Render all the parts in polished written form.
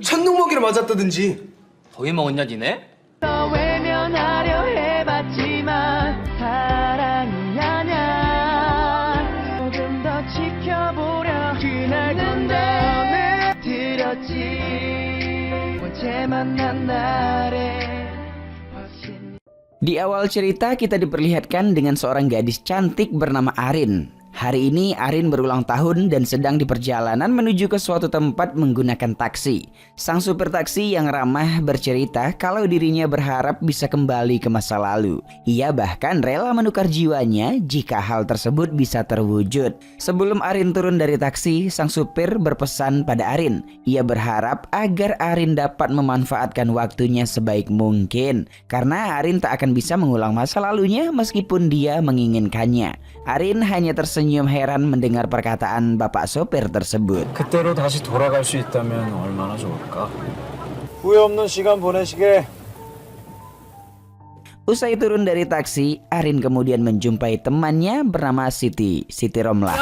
천둥먹이를 맞았다든지. 거기 먹었냐 니네? 너 외면하려 해봤지만 사랑이 아냐 조금 더 지켜보려 그날 군대 들었지 언제 만난 날에 확신. Di awal cerita kita diperlihatkan dengan seorang gadis cantik bernama Arin. Hari ini Arin berulang tahun dan sedang di perjalanan menuju ke suatu tempat menggunakan taksi. Sang supir taksi yang ramah bercerita kalau dirinya berharap bisa kembali ke masa lalu. Ia bahkan rela menukar jiwanya jika hal tersebut bisa terwujud. Sebelum Arin turun dari taksi, sang supir berpesan pada Arin. Ia berharap agar Arin dapat memanfaatkan waktunya sebaik mungkin. Karena Arin tak akan bisa mengulang masa lalunya meskipun dia menginginkannya. Arin hanya tersenyum heran mendengar perkataan bapak sopir tersebut. 그때로 다시 돌아갈 수 있다면 얼마나 좋을까? 후회 없는 시간 보내시게. Usai turun dari taksi, Arin kemudian menjumpai temannya bernama Siti Romlah.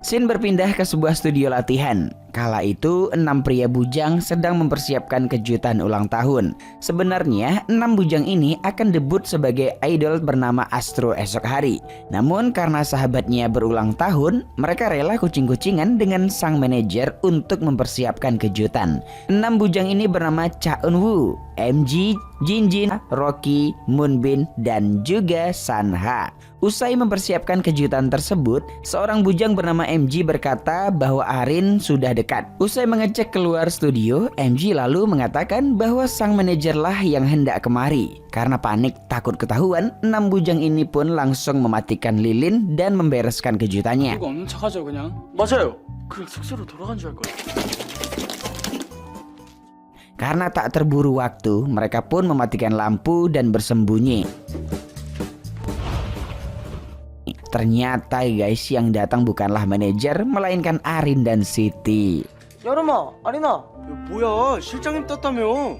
Scene berpindah ke sebuah studio latihan. Kala itu 6 pria bujang sedang mempersiapkan kejutan ulang tahun. Sebenarnya 6 bujang ini akan debut sebagai idol bernama Astro esok hari. Namun karena sahabatnya berulang tahun, mereka rela kucing-kucingan dengan sang manajer untuk mempersiapkan kejutan. 6 bujang ini bernama Cha Eun-woo, MG, Jinjin, Rocky, Moonbin, dan juga Sanha. Usai mempersiapkan kejutan tersebut, seorang bujang bernama MG berkata bahwa Arin sudah dekat. Usai mengecek keluar studio, MG lalu mengatakan bahwa sang manajerlah yang hendak kemari. Karena panik takut ketahuan, 6 bujang ini pun langsung mematikan lilin dan membereskan kejutannya. 이거 없는 척하죠 그냥. 맞아요. 그냥 숙소로 돌아간 줄 알 거예요. Karena tak terburu waktu, mereka pun mematikan lampu dan bersembunyi. Ternyata guys, yang datang bukanlah manajer, melainkan Arin dan Siti. 여름아, 아리나. 뭐야, 실장님 떴다며.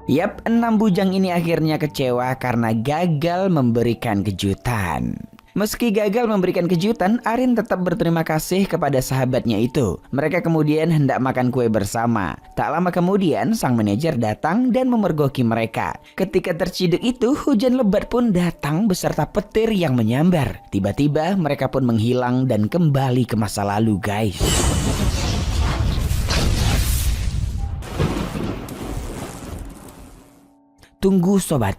Yap, 6 bujang ini akhirnya kecewa karena gagal memberikan kejutan. Meski gagal memberikan kejutan, Arin tetap berterima kasih kepada sahabatnya itu. Mereka kemudian hendak makan kue bersama. Tak lama kemudian, sang manajer datang dan memergoki mereka. Ketika terciduk itu, hujan lebat pun datang beserta petir yang menyambar. Tiba-tiba mereka pun menghilang dan kembali ke masa lalu, guys. Tunggu sobat,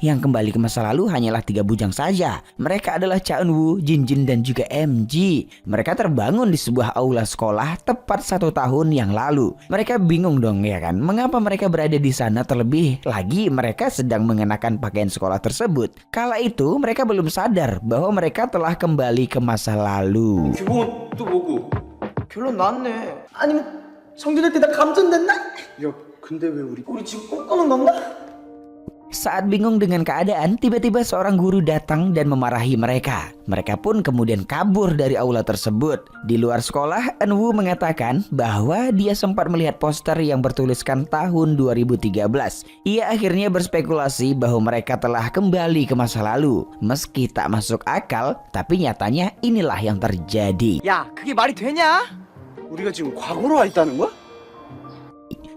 yang kembali ke masa lalu hanyalah 3 bujang saja. Mereka adalah Cha Eun-woo, Jinjin, dan juga MG. Mereka terbangun di sebuah aula sekolah tepat 1 tahun yang lalu. Mereka bingung dong ya kan, mengapa mereka berada di sana, terlebih lagi mereka sedang mengenakan pakaian sekolah tersebut. Kala itu mereka belum sadar bahwa mereka telah kembali ke masa lalu. 교복은 또 뭐고? 결론 났네. 아니면 성진할 때 나 감전됐나? 야, 근데 왜 우리 지금 꿈꾸는 건가? Saat bingung dengan keadaan, tiba-tiba seorang guru datang dan memarahi mereka. Mereka pun kemudian kabur dari aula tersebut. Di luar sekolah, Eun-woo mengatakan bahwa dia sempat melihat poster yang bertuliskan tahun 2013. Ia akhirnya berspekulasi bahwa mereka telah kembali ke masa lalu. Meski tak masuk akal, tapi nyatanya inilah yang terjadi. 야, 그게 말이 되냐? 우리가 지금 과거로 와 있다는 거야?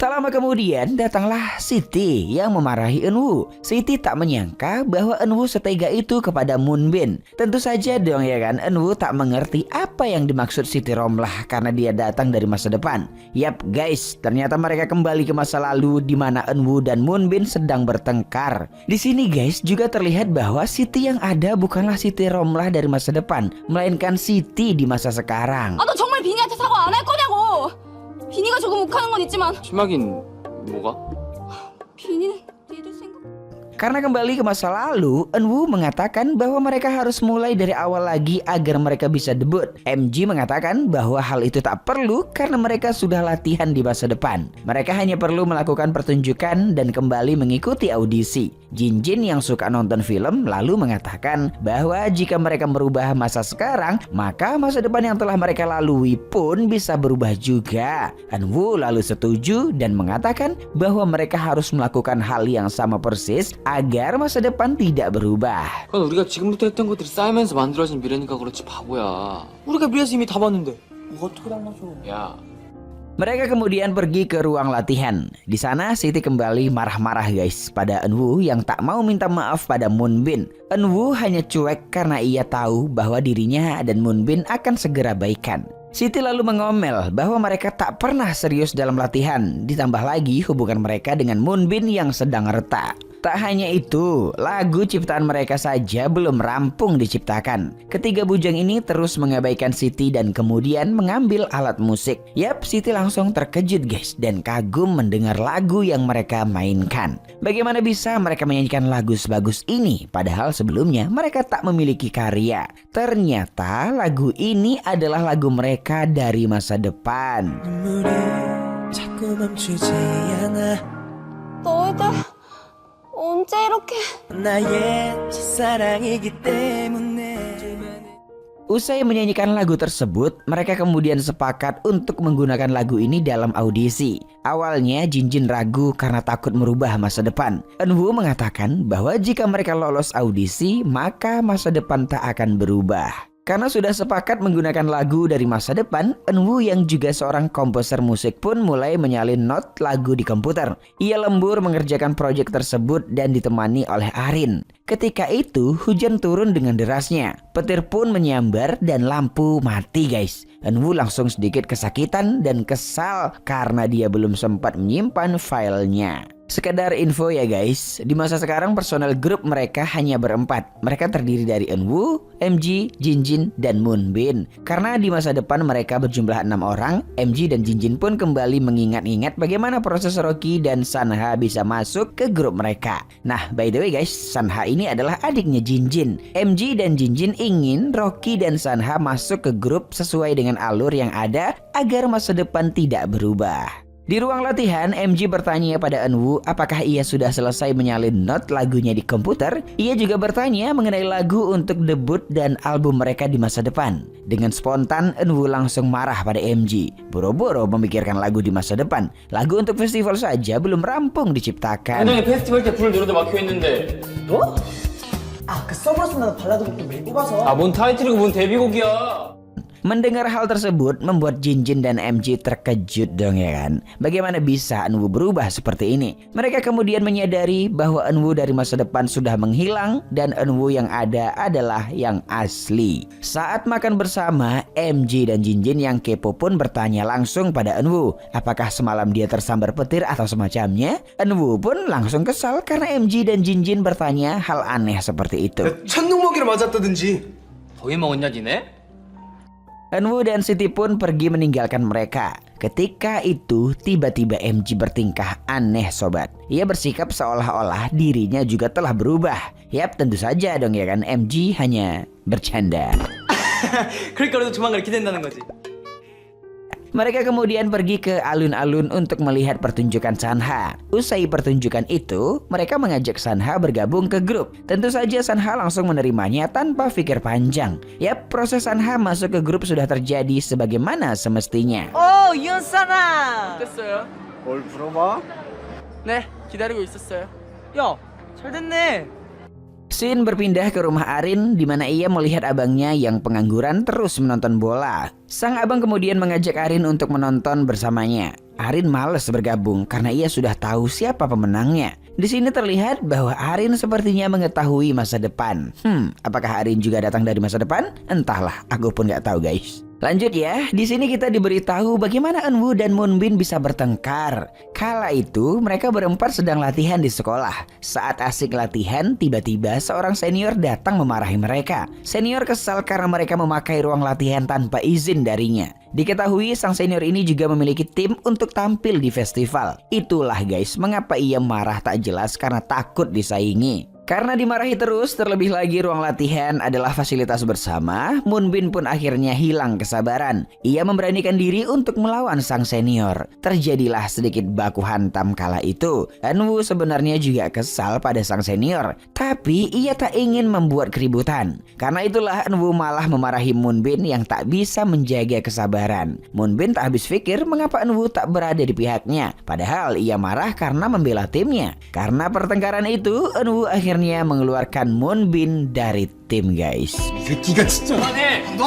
Tak lama kemudian datanglah Siti yang memarahi Eun-woo. Siti tak menyangka bahwa Eun-woo setega itu kepada Moonbin. Tentu saja dong ya kan, Eun-woo tak mengerti apa yang dimaksud Siti Romlah karena dia datang dari masa depan. Yap guys, ternyata mereka kembali ke masa lalu di mana Eun-woo dan Moonbin sedang bertengkar. Di sini guys juga terlihat bahwa Siti yang ada bukanlah Siti Romlah dari masa depan, melainkan Siti di masa sekarang. 아, 너 정말 비니한테 사과 안 할 거냐고. 비니가 조금 욱하는 건 있지만 심하긴 뭐가? 비니는 니들 생각. Karena kembali ke masa lalu, Eun-woo mengatakan bahwa mereka harus mulai dari awal lagi agar mereka bisa debut. MG mengatakan bahwa hal itu tak perlu karena mereka sudah latihan di masa depan. Mereka hanya perlu melakukan pertunjukan dan kembali mengikuti audisi. Jinjin yang suka nonton film lalu mengatakan bahwa jika mereka merubah masa sekarang, maka masa depan yang telah mereka lalui pun bisa berubah juga. Eun-woo lalu setuju dan mengatakan bahwa mereka harus melakukan hal yang sama persis agar masa depan tidak berubah. 그건 우리가 지금부터 했던 것들이 쌓이면서 만들어진 미래니까 그렇지 바보야. 우리가 미래에서 이미 다 봤는데. 야, Mereka kemudian pergi ke ruang latihan. Di sana Siti kembali marah-marah guys pada Eunwoo yang tak mau minta maaf pada Moonbin. Eunwoo hanya cuek karena ia tahu bahwa dirinya dan Moonbin akan segera baikan. Siti lalu mengomel bahwa mereka tak pernah serius dalam latihan. Ditambah lagi hubungan mereka dengan Moonbin yang sedang retak. Tak hanya itu, lagu ciptaan mereka saja belum rampung diciptakan. Ketiga bujang ini terus mengabaikan Siti dan kemudian mengambil alat musik. Yap, Siti langsung terkejut guys dan kagum mendengar lagu yang mereka mainkan. Bagaimana bisa mereka menyanyikan lagu sebagus ini padahal sebelumnya mereka tak memiliki karya. Ternyata lagu ini adalah lagu mereka dari masa depan. 너희들 언제 이렇게 Usai menyanyikan lagu tersebut, mereka kemudian sepakat untuk menggunakan lagu ini dalam audisi. Awalnya Jinjin ragu karena takut merubah masa depan. Eunwoo mengatakan bahwa jika mereka lolos audisi, maka masa depan tak akan berubah. Karena sudah sepakat menggunakan lagu dari masa depan, Eunwoo yang juga seorang komposer musik pun mulai menyalin not lagu di komputer. Ia lembur mengerjakan proyek tersebut dan ditemani oleh Arin. Ketika itu hujan turun dengan derasnya. Petir pun menyambar dan lampu mati guys. Eunwoo langsung sedikit kesakitan dan kesal karena dia belum sempat menyimpan filenya. Sekedar info ya guys, di masa sekarang personel grup mereka hanya berempat. Mereka terdiri dari Eunwoo, MG, Jinjin, dan Moonbin. Karena di masa depan mereka berjumlah 6 orang, MG dan Jinjin pun kembali mengingat-ingat bagaimana proses Rocky dan Sanha bisa masuk ke grup mereka. Nah, by the way guys, Sanha ini adalah adiknya Jinjin. MG dan Jinjin ingin Rocky dan Sanha masuk ke grup sesuai dengan alur yang ada agar masa depan tidak berubah. Di ruang latihan, MG bertanya pada Eunwoo apakah ia sudah selesai menyalin not lagunya di komputer. Ia juga bertanya mengenai lagu untuk debut dan album mereka di masa depan. Dengan spontan, Eunwoo langsung marah pada MG. Boro-boro memikirkan lagu di masa depan. Lagu untuk festival saja belum rampung diciptakan. 감독님 페스티벌 때 부를 노래도 막혀 있는데. 뭐? 아, 그 서브러스나 발라드곡도 매일 뽑아서. 아, 뭔 타이틀이고 뭔 데뷔곡이야. Mendengar hal tersebut membuat Jinjin dan MG terkejut dong ya kan. Bagaimana bisa Eunwoo berubah seperti ini? Mereka kemudian menyadari bahwa Eunwoo dari masa depan sudah menghilang dan Eunwoo yang ada adalah yang asli. Saat makan bersama, MG dan Jinjin yang kepo pun bertanya langsung pada Eunwoo apakah semalam dia tersambar petir atau semacamnya. Eunwoo pun langsung kesal karena MG dan Jinjin bertanya hal aneh seperti itu. 천둥먹이를 맞았다든지. 더위 먹었냐 니네? Eunwoo dan Siti pun pergi meninggalkan mereka. Ketika itu tiba-tiba MG bertingkah aneh sobat. Ia bersikap seolah-olah dirinya juga telah berubah. Yap, tentu saja dong ya kan, MG hanya bercanda. 그러니까 우리도 조만간 이렇게 된다는 거지. Mereka kemudian pergi ke alun-alun untuk melihat pertunjukan Sanha. Usai pertunjukan itu, mereka mengajak Sanha bergabung ke grup. Tentu saja Sanha langsung menerimanya tanpa pikir panjang. Yap, proses Sanha masuk ke grup sudah terjadi sebagaimana semestinya. 오 이현사나 됐어요? 뭘 물어봐? 네, 기다리고 있었어요. 야 잘됐네 Scene berpindah ke rumah Arin di mana ia melihat abangnya yang pengangguran terus menonton bola. Sang abang kemudian mengajak Arin untuk menonton bersamanya. Arin malas bergabung karena ia sudah tahu siapa pemenangnya. Di sini terlihat bahwa Arin sepertinya mengetahui masa depan. Apakah Arin juga datang dari masa depan? Entahlah, aku pun nggak tahu guys. Lanjut ya, di sini kita diberitahu bagaimana Eunwoo dan Moonbin bisa bertengkar. Kala itu mereka berempat sedang latihan di sekolah. Saat asik latihan, tiba-tiba seorang senior datang memarahi mereka. Senior kesal karena mereka memakai ruang latihan tanpa izin darinya. Diketahui sang senior ini juga memiliki tim untuk tampil di festival. Itulah guys, mengapa ia marah tak jelas karena takut disaingi. Karena dimarahi terus, terlebih lagi ruang latihan adalah fasilitas bersama, Moonbin pun akhirnya hilang kesabaran. Ia memberanikan diri untuk melawan sang senior. Terjadilah sedikit baku hantam kala itu. Eunwoo sebenarnya juga kesal pada sang senior, tapi ia tak ingin membuat keributan. Karena itulah Eunwoo malah memarahi Moonbin yang tak bisa menjaga kesabaran. Moonbin tak habis pikir mengapa Eunwoo tak berada di pihaknya. Padahal ia marah karena membela timnya. Karena pertengkaran itu, Eunwoo akhirnya mengeluarkan Moonbin dari tim guys. 새끼가 진짜. 그만해! 놔!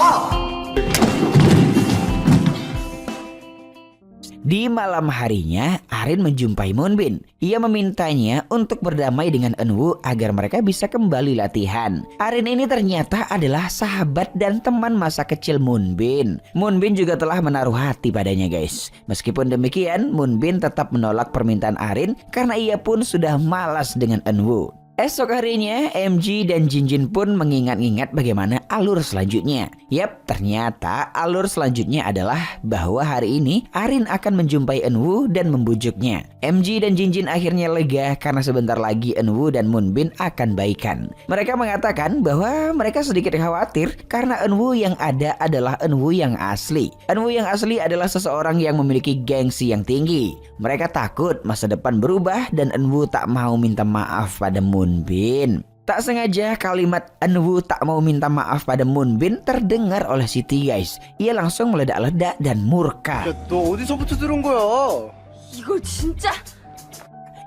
Di malam harinya, Arin menjumpai Moonbin. Ia memintanya untuk berdamai dengan Eunwoo agar mereka bisa kembali latihan. Arin ini ternyata adalah sahabat dan teman masa kecil Moonbin. Moonbin juga telah menaruh hati padanya guys. Meskipun demikian, Moonbin tetap menolak permintaan Arin karena ia pun sudah malas dengan Eunwoo. Esok harinya, MG dan Jinjin pun mengingat-ingat bagaimana alur selanjutnya. Yap, ternyata alur selanjutnya adalah bahwa hari ini Arin akan menjumpai Eunwoo dan membujuknya. MG dan Jinjin akhirnya lega karena sebentar lagi Eunwoo dan Moonbin akan baikan. Mereka mengatakan bahwa mereka sedikit khawatir karena Eunwoo yang ada adalah Eunwoo yang asli. Eunwoo yang asli adalah seseorang yang memiliki gengsi yang tinggi. Mereka takut masa depan berubah dan Eunwoo tak mau minta maaf pada Moonbin. Tak sengaja kalimat Eunwoo tak mau minta maaf pada Moonbin terdengar oleh Siti guys. Ia langsung meledak-ledak dan murka. 너 어디서부터 들은 거야? 이거 진짜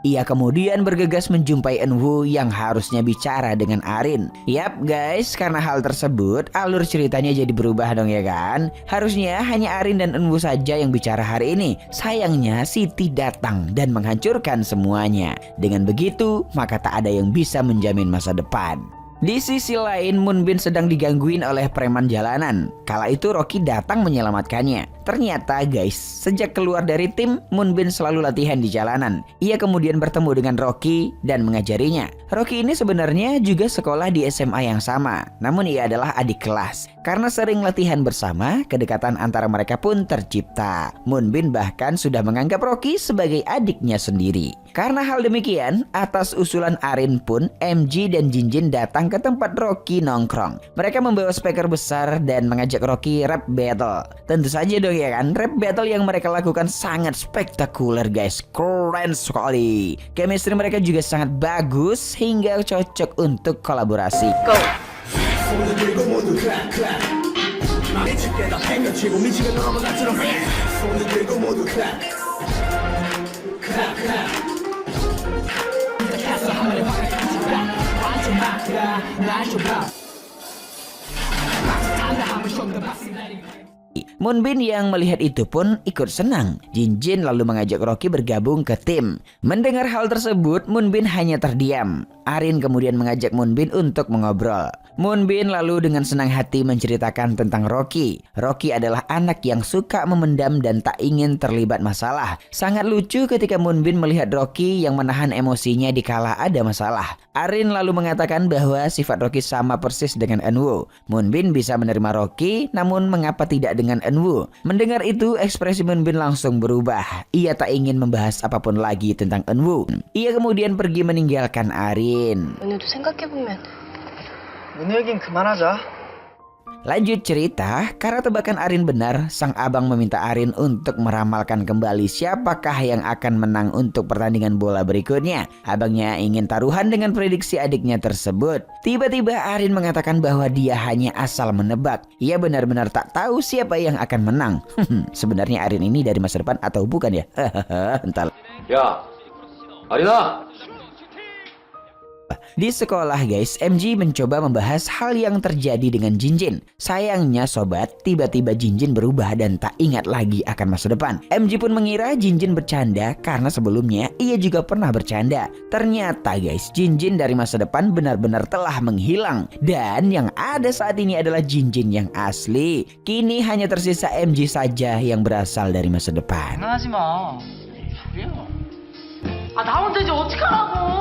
Ia kemudian bergegas menjumpai Eunwoo yang harusnya bicara dengan Arin. Yap guys, karena hal tersebut alur ceritanya jadi berubah dong ya kan. Harusnya hanya Arin dan Eunwoo saja yang bicara hari ini. Sayangnya Siti datang dan menghancurkan semuanya. Dengan begitu maka tak ada yang bisa menjamin masa depan. Di sisi lain, Moonbin sedang digangguin oleh preman jalanan. Kala itu Rocky datang menyelamatkannya. Ternyata guys, sejak keluar dari tim, Moonbin selalu latihan di jalanan. Ia kemudian bertemu dengan Rocky dan mengajarinya. Rocky ini sebenarnya juga sekolah di SMA yang sama, namun ia adalah adik kelas. Karena sering latihan bersama, kedekatan antara mereka pun tercipta. Moonbin bahkan sudah menganggap Rocky sebagai adiknya sendiri. Karena hal demikian, atas usulan Arin pun, MG dan Jinjin datang ke tempat Rocky nongkrong. Mereka membawa speaker besar dan mengajak Rocky rap battle. Tentu saja dong ya kan, rap battle yang mereka lakukan sangat spektakuler guys. Keren sekali. Chemistry mereka juga sangat bagus hingga cocok untuk kolaborasi. Moonbin yang melihat itu pun ikut senang. Jinjin lalu mengajak Rocky bergabung ke tim. Mendengar hal tersebut, Moonbin hanya terdiam. Arin kemudian mengajak Moonbin untuk mengobrol. Moonbin lalu dengan senang hati menceritakan tentang Rocky. Rocky adalah anak yang suka memendam dan tak ingin terlibat masalah. Sangat lucu ketika Moonbin melihat Rocky yang menahan emosinya dikala ada masalah. Arin lalu mengatakan bahwa sifat Rocky sama persis dengan Eunwoo. Moonbin bisa menerima Rocky, namun mengapa tidak dengan Eunwoo? Mendengar itu, ekspresi Moonbin langsung berubah. Ia tak ingin membahas apapun lagi tentang Eunwoo. Ia kemudian pergi meninggalkan Arin. 오늘도 생각해보면 은우 얘긴 그만하자. Lanjut cerita, karena tebakan Arin benar, sang abang meminta Arin untuk meramalkan kembali siapakah yang akan menang untuk pertandingan bola berikutnya. Abangnya ingin taruhan dengan prediksi adiknya tersebut. Tiba-tiba Arin mengatakan bahwa dia hanya asal menebak. Ia benar-benar tak tahu siapa yang akan menang. Sebenarnya Arin ini dari masa depan atau bukan ya? Entah. 야, 아린아! Di sekolah guys, MG mencoba membahas hal yang terjadi dengan Jinjin. Sayangnya sobat, tiba-tiba Jinjin berubah dan tak ingat lagi akan masa depan. MG pun mengira Jinjin bercanda karena sebelumnya ia juga pernah bercanda. Ternyata guys, Jinjin dari masa depan benar-benar telah menghilang. Dan yang ada saat ini adalah Jinjin yang asli. Kini hanya tersisa MG saja yang berasal dari masa depan. 장난하지 마. 소리야. 나 혼자 이제 어떡하라고.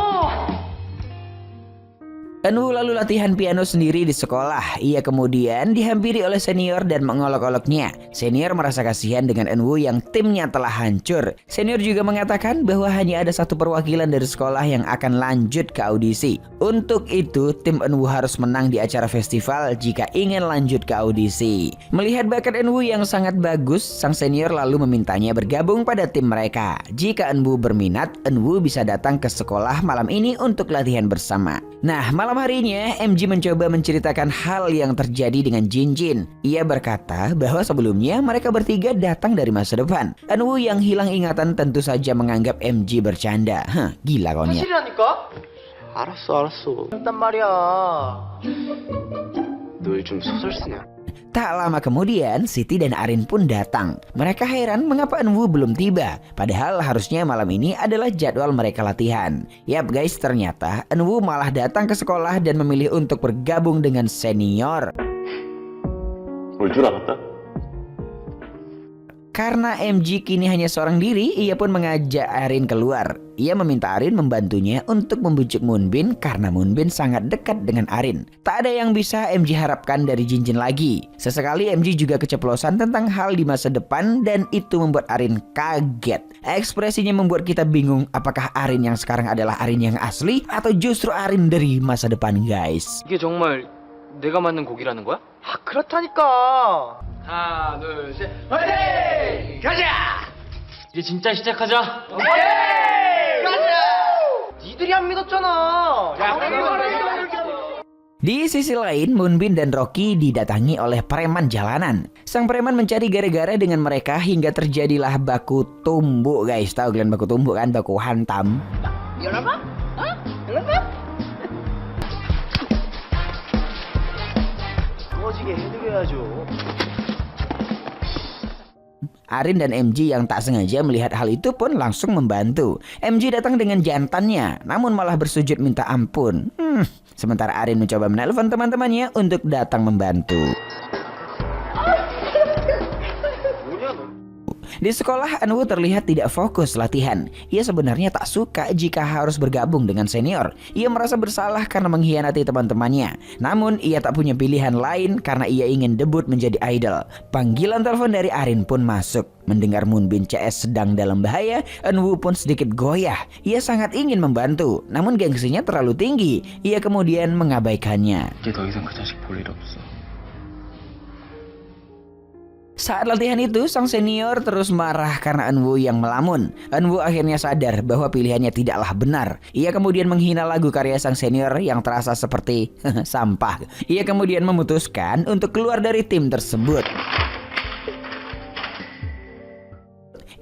Eunwoo lalu latihan piano sendiri di sekolah. Ia kemudian dihampiri oleh senior dan mengolok-oloknya. Senior merasa kasihan dengan Eunwoo yang timnya telah hancur. Senior juga mengatakan bahwa hanya ada satu perwakilan dari sekolah yang akan lanjut ke audisi. Untuk itu, tim Eunwoo harus menang di acara festival jika ingin lanjut ke audisi. Melihat bakat Eunwoo yang sangat bagus, sang senior lalu memintanya bergabung pada tim mereka. Jika Eunwoo berminat, Eunwoo bisa datang ke sekolah malam ini untuk latihan bersama. Nah, malam harinya MG mencoba menceritakan hal yang terjadi dengan Jinjin. Ia berkata bahwa sebelumnya mereka bertiga datang dari masa depan. Eunwoo yang hilang ingatan tentu saja menganggap MG bercanda. Gila kau nih. 사실이라니까? 알았어. 일단 말이야. 너 요즘 소설 쓰냐? Tak lama kemudian, Siti dan Arin pun datang. Mereka heran mengapa Eunwoo belum tiba, padahal harusnya malam ini adalah jadwal mereka latihan. Yap guys, ternyata Eunwoo malah datang ke sekolah dan memilih untuk bergabung dengan senior. 올 줄 알았다? Karena MG kini hanya seorang diri, ia pun mengajak Arin keluar. Ia meminta Arin membantunya untuk membujuk Moonbin karena Moonbin sangat dekat dengan Arin. Tak ada yang bisa MG harapkan dari Jinjin lagi. Sesekali MG juga keceplosan tentang hal di masa depan dan itu membuat Arin kaget. Ekspresinya membuat kita bingung apakah Arin yang sekarang adalah Arin yang asli atau justru Arin dari masa depan guys. 이게 정말 내가 만든 곡이라는 거야? 아 그렇다니까. 하나, 둘, 셋, 화이팅! 가자! 이제 진짜 시작하자. 니들이 안 믿었잖아. Di sisi lain, Moonbin dan Rocky didatangi oleh preman jalanan. Sang preman mencari gara-gara dengan mereka hingga terjadilah baku tumbuk guys. Tahu kalian baku tumbuk kan? Baku hantam. 꺼지게 해드려야죠. Arin dan MG yang tak sengaja melihat hal itu pun langsung membantu. MG datang dengan jantannya, namun malah bersujud minta ampun. Sementara Arin mencoba menelpon teman-temannya untuk datang membantu. Di sekolah, Eunwoo terlihat tidak fokus latihan. Ia sebenarnya tak suka jika harus bergabung dengan senior. Ia merasa bersalah karena mengkhianati teman-temannya. Namun, ia tak punya pilihan lain karena ia ingin debut menjadi idol. Panggilan telepon dari Arin pun masuk. Mendengar Moonbin CS sedang dalam bahaya, Eunwoo pun sedikit goyah. Ia sangat ingin membantu, namun gengsinya terlalu tinggi. Ia kemudian mengabaikannya. 이제 더 이상 그 자식 볼 일 없어. Saat latihan itu, sang senior terus marah karena Eunwoo yang melamun. Eunwoo akhirnya sadar bahwa pilihannya tidaklah benar. Ia kemudian menghina lagu karya sang senior yang terasa seperti sampah. Ia kemudian memutuskan untuk keluar dari tim tersebut.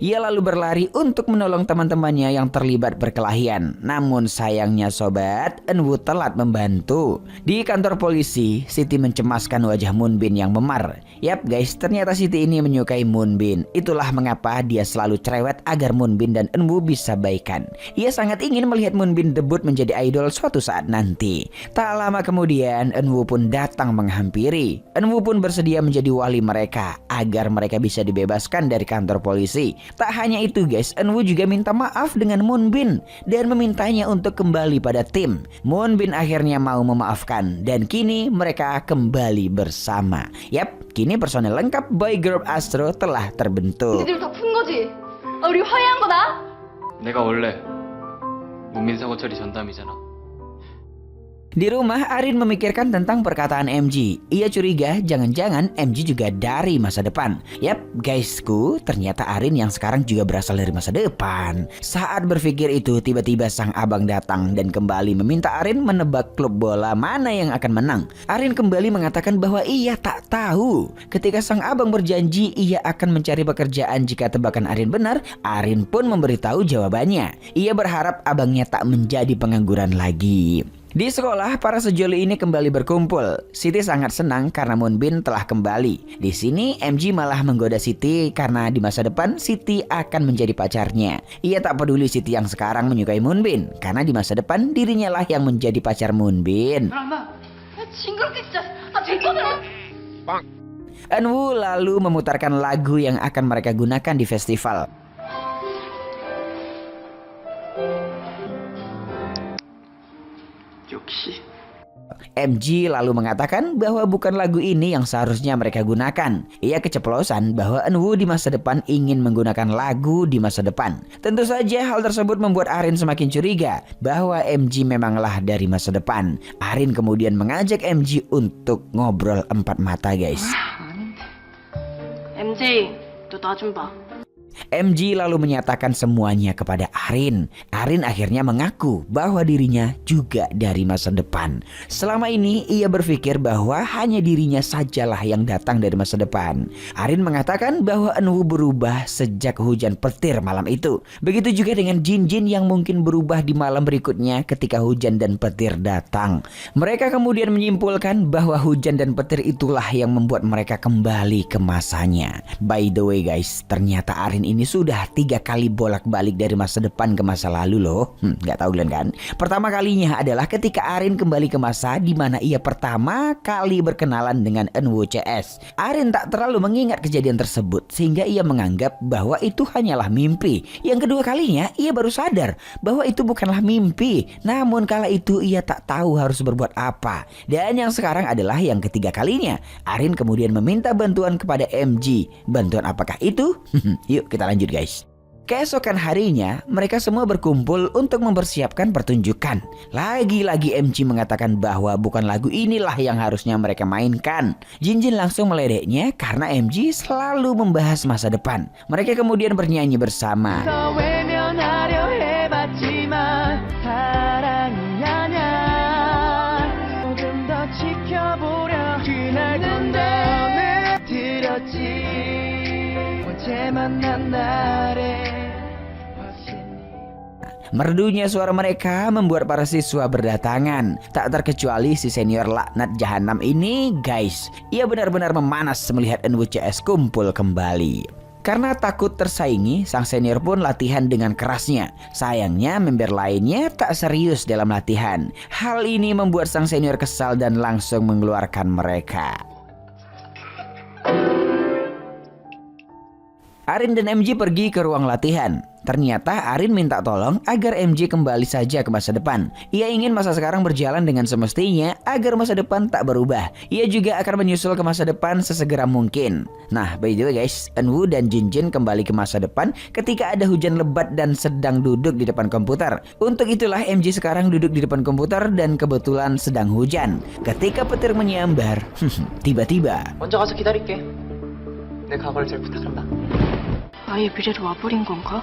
Ia lalu berlari untuk menolong teman-temannya yang terlibat perkelahian. Namun sayangnya sobat, Eunwoo telat membantu. Di kantor polisi, Siti mencemaskan wajah Moonbin yang memar. Yap guys, ternyata Siti ini menyukai Moonbin. Itulah mengapa dia selalu cerewet agar Moonbin dan Eunwoo bisa baikan. Ia sangat ingin melihat Moonbin debut menjadi idol suatu saat nanti. Tak lama kemudian, Eunwoo pun datang menghampiri. Eunwoo pun bersedia menjadi wali mereka agar mereka bisa dibebaskan dari kantor polisi. Tak hanya itu guys, Eunwoo juga minta maaf dengan Moonbin dan memintanya untuk kembali pada tim. Moonbin akhirnya mau memaafkan dan kini mereka kembali bersama. Yap, kini personel lengkap boy group Astro telah terbentuk. 니들 다 푼 거지? 우리 화해한 거다? 내가 원래 문민사고 처리 전담이잖아. Di rumah, Arin memikirkan tentang perkataan MG. Ia curiga jangan-jangan MG juga dari masa depan. Yap, guysku, ternyata Arin yang sekarang juga berasal dari masa depan. Saat berpikir itu, tiba-tiba sang abang datang dan kembali meminta Arin menebak klub bola mana yang akan menang. Arin kembali mengatakan bahwa ia tak tahu. Ketika sang abang berjanji ia akan mencari pekerjaan jika tebakan Arin benar, Arin pun memberitahu jawabannya. Ia berharap abangnya tak menjadi pengangguran lagi. Di sekolah, para sejoli ini kembali berkumpul. Siti sangat senang karena Moonbin telah kembali. Di sini, MG malah menggoda Siti karena di masa depan Siti akan menjadi pacarnya. Ia tak peduli Siti yang sekarang menyukai Moonbin karena di masa depan dirinya lah yang menjadi pacar Moonbin. 징그럽게 진짜. 제 거는. Eunwoo lalu memutarkan lagu yang akan mereka gunakan di festival. MG lalu mengatakan bahwa bukan lagu ini yang seharusnya mereka gunakan. Ia keceplosan bahwa Eunwoo di masa depan ingin menggunakan lagu di masa depan. Tentu saja hal tersebut membuat Arin semakin curiga bahwa MG memanglah dari masa depan. Arin kemudian mengajak MG untuk ngobrol empat mata guys. MJ, 너 나 좀 봐. MG lalu menyatakan semuanya kepada Arin. Arin akhirnya mengaku bahwa dirinya juga dari masa depan. Selama ini ia berpikir bahwa hanya dirinya sajalah yang datang dari masa depan. Arin mengatakan bahwa Eunwoo berubah sejak hujan petir malam itu. Begitu juga dengan Jinjin yang mungkin berubah di malam berikutnya ketika hujan dan petir datang. Mereka kemudian menyimpulkan bahwa hujan dan petir itulah yang membuat mereka kembali ke masanya. By the way guys, ternyata Arin ini sudah 3 kali bolak-balik dari masa depan ke masa lalu loh. Gak tahu kalian kan? Pertama kalinya adalah ketika Arin kembali ke masa di mana ia pertama kali berkenalan dengan Eunwoo CS. Arin tak terlalu mengingat kejadian tersebut sehingga ia menganggap bahwa itu hanyalah mimpi. Yang kedua kalinya ia baru sadar bahwa itu bukanlah mimpi. Namun kala itu ia tak tahu harus berbuat apa. Dan yang sekarang adalah yang ketiga kalinya. Arin kemudian meminta bantuan kepada MG. Bantuan apakah itu? Yuk kita lanjut guys. Keesokan harinya, mereka semua berkumpul untuk mempersiapkan pertunjukan. Lagi-lagi MG mengatakan bahwa bukan lagu inilah yang harusnya mereka mainkan. Jinjin langsung meledeknya karena MG selalu membahas masa depan. Mereka kemudian bernyanyi bersama. Merdunya suara mereka membuat para siswa berdatangan. Tak terkecuali si senior laknat jahanam ini guys. Ia benar-benar memanas melihat Eunwoo CS kumpul kembali. Karena takut tersaingi, sang senior pun latihan dengan kerasnya. Sayangnya member lainnya tak serius dalam latihan. Hal ini membuat sang senior kesal dan langsung mengeluarkan mereka. Arin dan MG pergi ke ruang latihan. Ternyata Arin minta tolong agar MG kembali saja ke masa depan. Ia ingin masa sekarang berjalan dengan semestinya agar masa depan tak berubah. Ia juga akan menyusul ke masa depan sesegera mungkin. Nah, by the way guys, Eunwoo dan Jinjin kembali ke masa depan ketika ada hujan lebat dan sedang duduk di depan komputer. Untuk itulah MG sekarang duduk di depan komputer dan kebetulan sedang hujan. Ketika petir menyambar, tiba-tiba 먼저 가서 기다릴게. 내 과거를 잘 부탁한다. 아예 미래로 와버린 건가?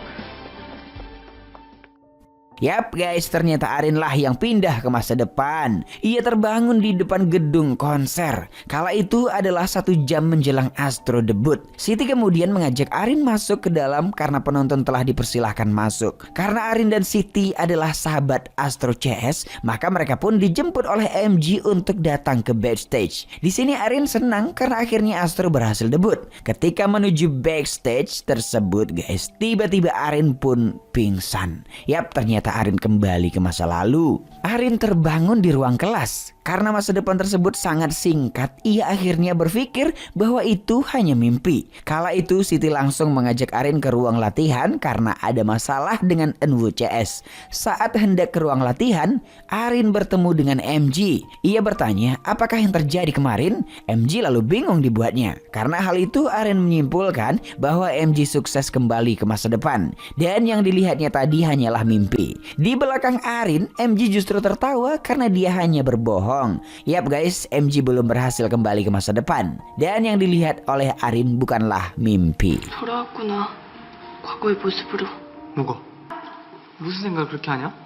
Yap guys, ternyata Arin lah yang pindah ke masa depan. Ia terbangun di depan gedung konser. Kala itu adalah 1 jam menjelang Astro debut. Siti kemudian mengajak Arin masuk ke dalam karena penonton telah dipersilahkan masuk. Karena Arin dan Siti adalah sahabat Astro CS, maka mereka pun dijemput oleh MG untuk datang ke backstage. Di sini Arin senang karena akhirnya Astro berhasil debut. Ketika menuju backstage tersebut guys, tiba-tiba Arin pun pingsan. Yap, ternyata Arin kembali ke masa lalu. Arin terbangun di ruang kelas. Karena masa depan tersebut sangat singkat, ia akhirnya berpikir bahwa itu hanya mimpi. Kala itu Siti langsung mengajak Arin ke ruang latihan karena ada masalah dengan Eunwoo CS. Saat hendak ke ruang latihan, Arin bertemu dengan MG. Ia bertanya apakah yang terjadi kemarin. MG lalu bingung dibuatnya. Karena hal itu Arin menyimpulkan bahwa MG sukses kembali ke masa depan. Dan yang dilihatnya tadi hanyalah mimpi. Di belakang Arin, MG justru tertawa karena dia hanya berbohong. Yap guys, MG belum berhasil kembali ke masa depan. Dan yang dilihat oleh Arin bukanlah mimpi. 돌아왔구나. 과거의 모습으로. 누가? 무슨 생각을 그렇게 하냐?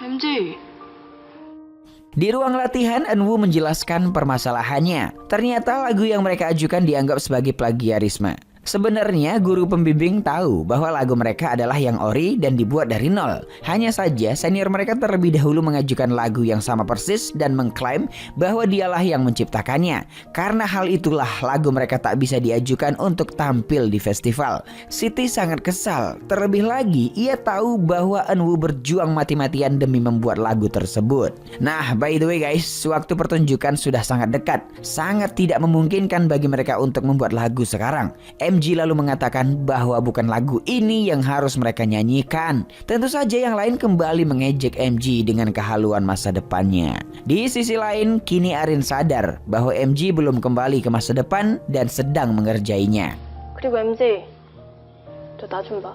MJ. Di ruang latihan, Eunwoo menjelaskan permasalahannya. Ternyata lagu yang mereka ajukan dianggap sebagai plagiarisme. Sebenarnya guru pembimbing tahu bahwa lagu mereka adalah yang ori dan dibuat dari nol. Hanya saja senior mereka terlebih dahulu mengajukan lagu yang sama persis dan mengklaim bahwa dialah yang menciptakannya. Karena hal itulah lagu mereka tak bisa diajukan untuk tampil di festival. Siti sangat kesal. Terlebih lagi ia tahu bahwa Eunwoo berjuang mati-matian demi membuat lagu tersebut. Nah, by the way guys, waktu pertunjukan sudah sangat dekat. Sangat tidak memungkinkan bagi mereka untuk membuat lagu sekarang. MG lalu mengatakan bahwa bukan lagu ini yang harus mereka nyanyikan. Tentu saja yang lain kembali mengejek MG dengan kehaluan masa depannya. Di sisi lain, kini Arin sadar bahwa MG belum kembali ke masa depan dan sedang mengerjainya. 그리고 MJ, 저 나 좀 봐.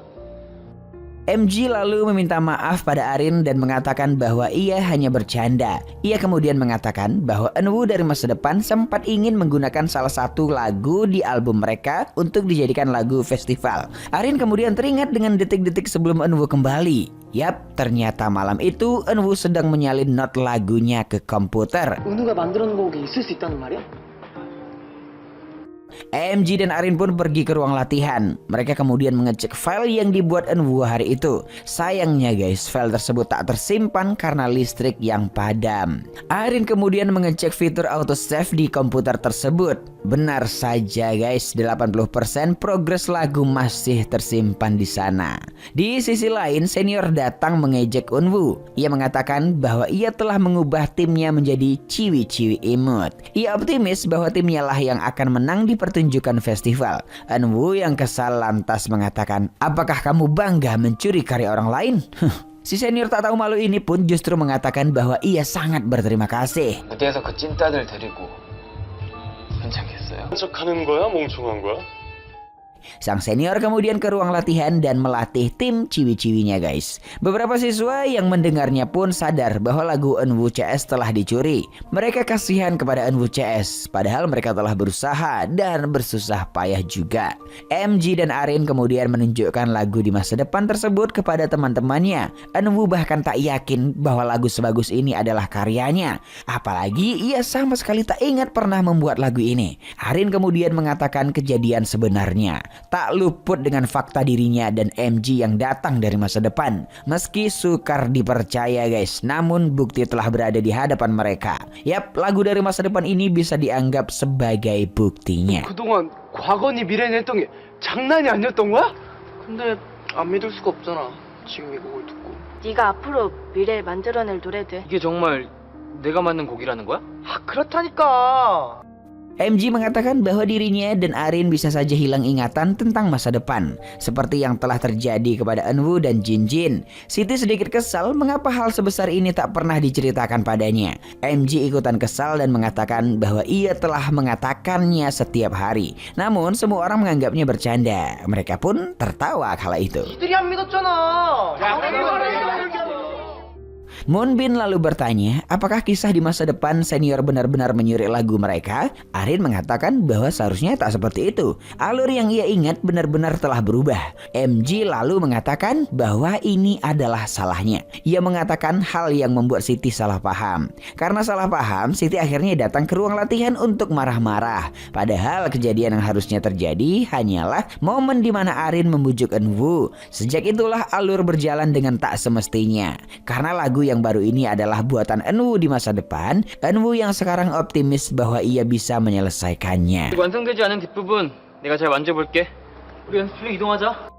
MG lalu meminta maaf pada Arin dan mengatakan bahwa ia hanya bercanda. Ia kemudian mengatakan bahwa Eunwoo dari masa depan sempat ingin menggunakan salah satu lagu di album mereka untuk dijadikan lagu festival. Arin kemudian teringat dengan detik-detik sebelum Eunwoo kembali. Yap, ternyata malam itu Eunwoo sedang menyalin not lagunya ke komputer. 은우가 만들어 놓은 곡이 있을 수 있다는 말이야? MG dan Arin pun pergi ke ruang latihan. Mereka kemudian mengecek file yang dibuat Eunwoo hari itu. Sayangnya guys, file tersebut tak tersimpan karena listrik yang padam. Arin kemudian mengecek fitur autosave di komputer tersebut. Benar saja guys, 80% progres lagu masih tersimpan di sana. Di sisi lain, senior datang mengejek Eunwoo. Ia mengatakan bahwa ia telah mengubah timnya menjadi ciwi-ciwi imut. Ia optimis bahwa timnya lah yang akan menang di pertunjukan festival. Eunwoo yang kesal lantas mengatakan, apakah kamu bangga mencuri karya orang lain? Si senior tak tahu malu ini pun justru mengatakan bahwa ia sangat berterima kasih. 무대에서 그 찐따들 데리고 괜찮겠어요? 척하는 거야? 멍청한 거야? Sang senior kemudian ke ruang latihan dan melatih tim ciwi-ciwinya guys. Beberapa siswa yang mendengarnya pun sadar bahwa lagu Eunwoo CS telah dicuri. Mereka kasihan kepada Eunwoo CS, padahal mereka telah berusaha dan bersusah payah juga. MG dan Arin kemudian menunjukkan lagu di masa depan tersebut kepada teman-temannya. Eunwoo bahkan tak yakin bahwa lagu sebagus ini adalah karyanya. Apalagi ia sama sekali tak ingat pernah membuat lagu ini. Arin kemudian mengatakan kejadian sebenarnya. Tak luput dengan fakta dirinya dan MG yang datang dari masa depan. Meski sukar dipercaya guys, namun bukti telah berada di hadapan mereka. Yap, lagu dari masa depan ini bisa dianggap sebagai buktinya. 그동안 과거니 미래니 했던 게 장난이 아니었던 거야? 근데 안 믿을 수가 없잖아. 지금 이 곡을 듣고. 네가 앞으로 미래를 만들어낼 노래들. 이게 정말 내가 만든 곡이라는 거야? 아 그렇다니까. MG mengatakan bahwa dirinya dan Arin bisa saja hilang ingatan tentang masa depan, seperti yang telah terjadi kepada Eunwoo dan Jinjin. Siti sedikit kesal mengapa hal sebesar ini tak pernah diceritakan padanya. MG ikutan kesal dan mengatakan bahwa ia telah mengatakannya setiap hari. Namun semua orang menganggapnya bercanda. Mereka pun tertawa kala itu. 이들이 안 믿었잖아. Moonbin lalu bertanya, apakah kisah di masa depan senior benar-benar menyurik lagu mereka? Arin mengatakan bahwa seharusnya tak seperti itu. Alur yang ia ingat benar-benar telah berubah. MG lalu mengatakan bahwa ini adalah salahnya. Ia mengatakan hal yang membuat Siti salah paham. Karena salah paham, Siti akhirnya datang ke ruang latihan untuk marah-marah. Padahal kejadian yang harusnya terjadi hanyalah momen di mana Arin membujuk Eunwoo. Sejak itulah alur berjalan dengan tak semestinya. Karena lagu yang baru ini adalah buatan Eunwoo di masa depan, Eunwoo yang sekarang optimis bahwa ia bisa menyelesaikannya. 완성되지 않은 뒷부분 내가 잘 만져볼게. 우리 연습실로 이동하자.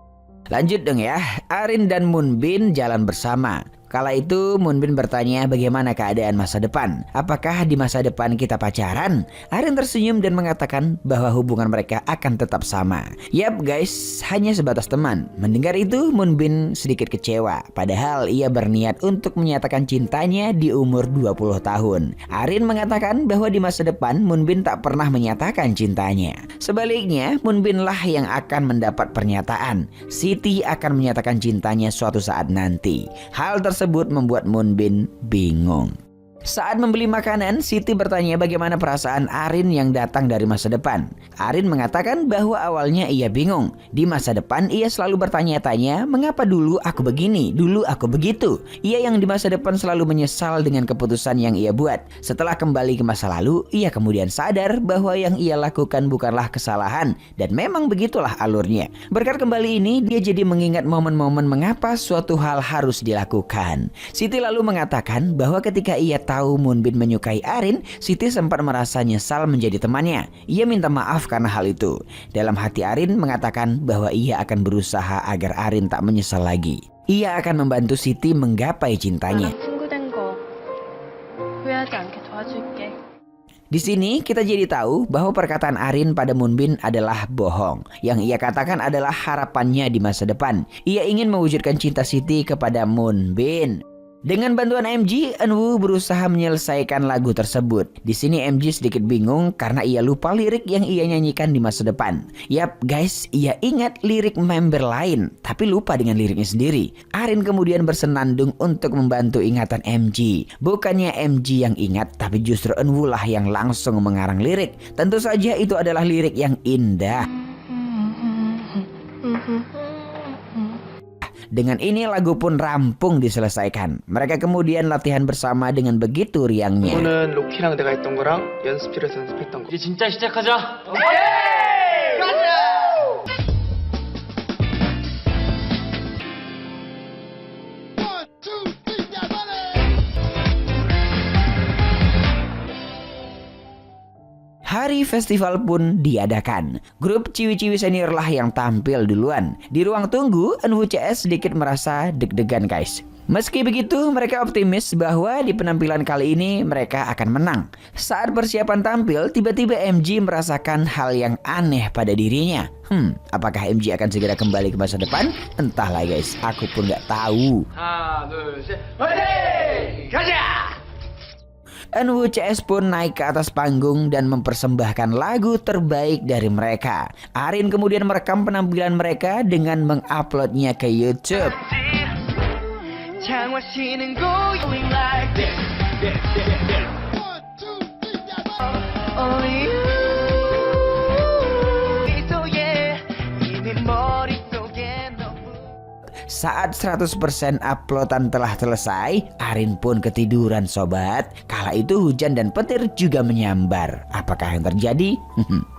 Lanjut dong ya, Arin dan Moonbin jalan bersama. Kala itu Moonbin bertanya bagaimana keadaan masa depan. Apakah di masa depan kita pacaran? Arin tersenyum dan mengatakan bahwa hubungan mereka akan tetap sama. Yap guys, hanya sebatas teman. Mendengar itu Moonbin sedikit kecewa. Padahal ia berniat untuk menyatakan cintanya di umur 20 tahun. Arin mengatakan bahwa di masa depan Moonbin tak pernah menyatakan cintanya. Sebaliknya Moonbin lah yang akan mendapat pernyataan. Siti akan menyatakan cintanya suatu saat nanti. Hal tersebut membuat Moonbin bingung. Saat membeli makanan, Siti bertanya bagaimana perasaan Arin yang datang dari masa depan. Arin mengatakan bahwa awalnya ia bingung. Di masa depan ia selalu bertanya-tanya, mengapa dulu aku begini, dulu aku begitu. Ia yang di masa depan selalu menyesal dengan keputusan yang ia buat. Setelah kembali ke masa lalu, ia kemudian sadar bahwa yang ia lakukan bukanlah kesalahan. Dan memang begitulah alurnya. Berkat kembali ini, dia jadi mengingat momen-momen mengapa suatu hal harus dilakukan. Siti lalu mengatakan bahwa ketika ia tahu Moonbin menyukai Arin, Siti sempat merasa nyesal menjadi temannya. Ia minta maaf karena hal itu. Dalam hati Arin mengatakan bahwa ia akan berusaha agar Arin tak menyesal lagi. Ia akan membantu Siti menggapai cintanya. 친구된 거 후회하지 않게 도와줄게. Di sini kita jadi tahu bahwa perkataan Arin pada Moonbin adalah bohong. Yang ia katakan adalah harapannya di masa depan. Ia ingin mewujudkan cinta Siti kepada Moonbin. Dengan bantuan MG, Eunwoo berusaha menyelesaikan lagu tersebut. Di sini MG sedikit bingung karena ia lupa lirik yang ia nyanyikan di masa depan. Yap guys, ia ingat lirik member lain, tapi lupa dengan liriknya sendiri. Arin kemudian bersenandung untuk membantu ingatan MG. Bukannya MG yang ingat, tapi justru Eunwoo lah yang langsung mengarang lirik. Tentu saja itu adalah lirik yang indah. Dengan ini lagu pun rampung diselesaikan. Mereka kemudian latihan bersama dengan begitu riangnya. 이거는 로키랑 내가 했던 거랑 연습실에서 연습했던 거. 이제 진짜 시작하자. Hari festival pun diadakan. Grup ciwi-ciwi senior lah yang tampil duluan. Di ruang tunggu, Eunwoo CS sedikit merasa deg-degan guys. Meski begitu, mereka optimis bahwa di penampilan kali ini mereka akan menang. Saat persiapan tampil, tiba-tiba MG merasakan hal yang aneh pada dirinya. Apakah MG akan segera kembali ke masa depan? Entahlah guys, aku pun nggak tahu. 하나, 둘, 셋. 화이팅! 가자! Eunwoo CS pun naik ke atas panggung dan mempersembahkan lagu terbaik dari mereka. Arin kemudian merekam penampilan mereka dengan menguploadnya ke YouTube. Saat 100% uploadan telah selesai, Arin pun ketiduran sobat. Kala itu hujan dan petir juga menyambar. Apakah yang terjadi?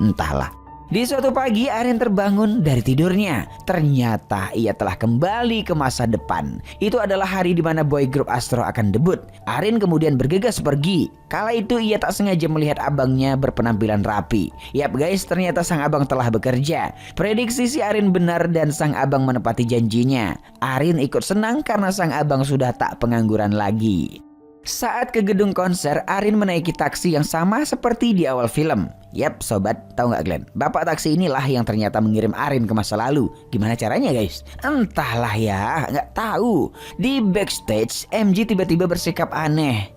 Entahlah. Di suatu pagi Arin terbangun dari tidurnya. Ternyata ia telah kembali ke masa depan. Itu adalah hari di mana boy group Astro akan debut. Arin kemudian bergegas pergi. Kala itu ia tak sengaja melihat abangnya berpenampilan rapi. Yap guys, ternyata sang abang telah bekerja. Prediksi si Arin benar dan sang abang menepati janjinya. Arin ikut senang karena sang abang sudah tak pengangguran lagi. Saat ke gedung konser, Arin menaiki taksi yang sama seperti di awal film. Yap sobat, tahu nggak Glenn? Bapak taksi inilah yang ternyata mengirim Arin ke masa lalu. Gimana caranya guys? Entahlah ya, nggak tahu. Di backstage, MG tiba-tiba bersikap aneh.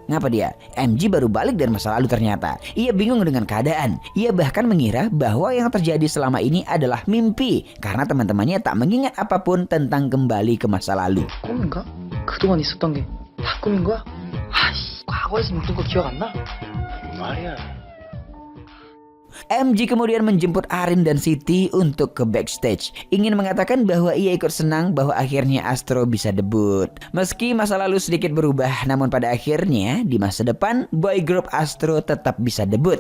Ngapa dia? MG baru balik dari masa lalu ternyata. Ia bingung dengan keadaan. Ia bahkan mengira bahwa yang terjadi selama ini adalah mimpi. Karena teman-temannya tak mengingat apapun tentang kembali ke masa lalu. 꿈인가? 그동안 있었던 게 다 꿈인 거야? 아이씨, 과거에서 먹던 거 기억 안 나? 말이야. MG kemudian menjemput Arin dan Siti untuk ke backstage. Ingin mengatakan bahwa ia ikut senang bahwa akhirnya Astro bisa debut. Meski masa lalu sedikit berubah, namun pada akhirnya di masa depan boy group Astro tetap bisa debut.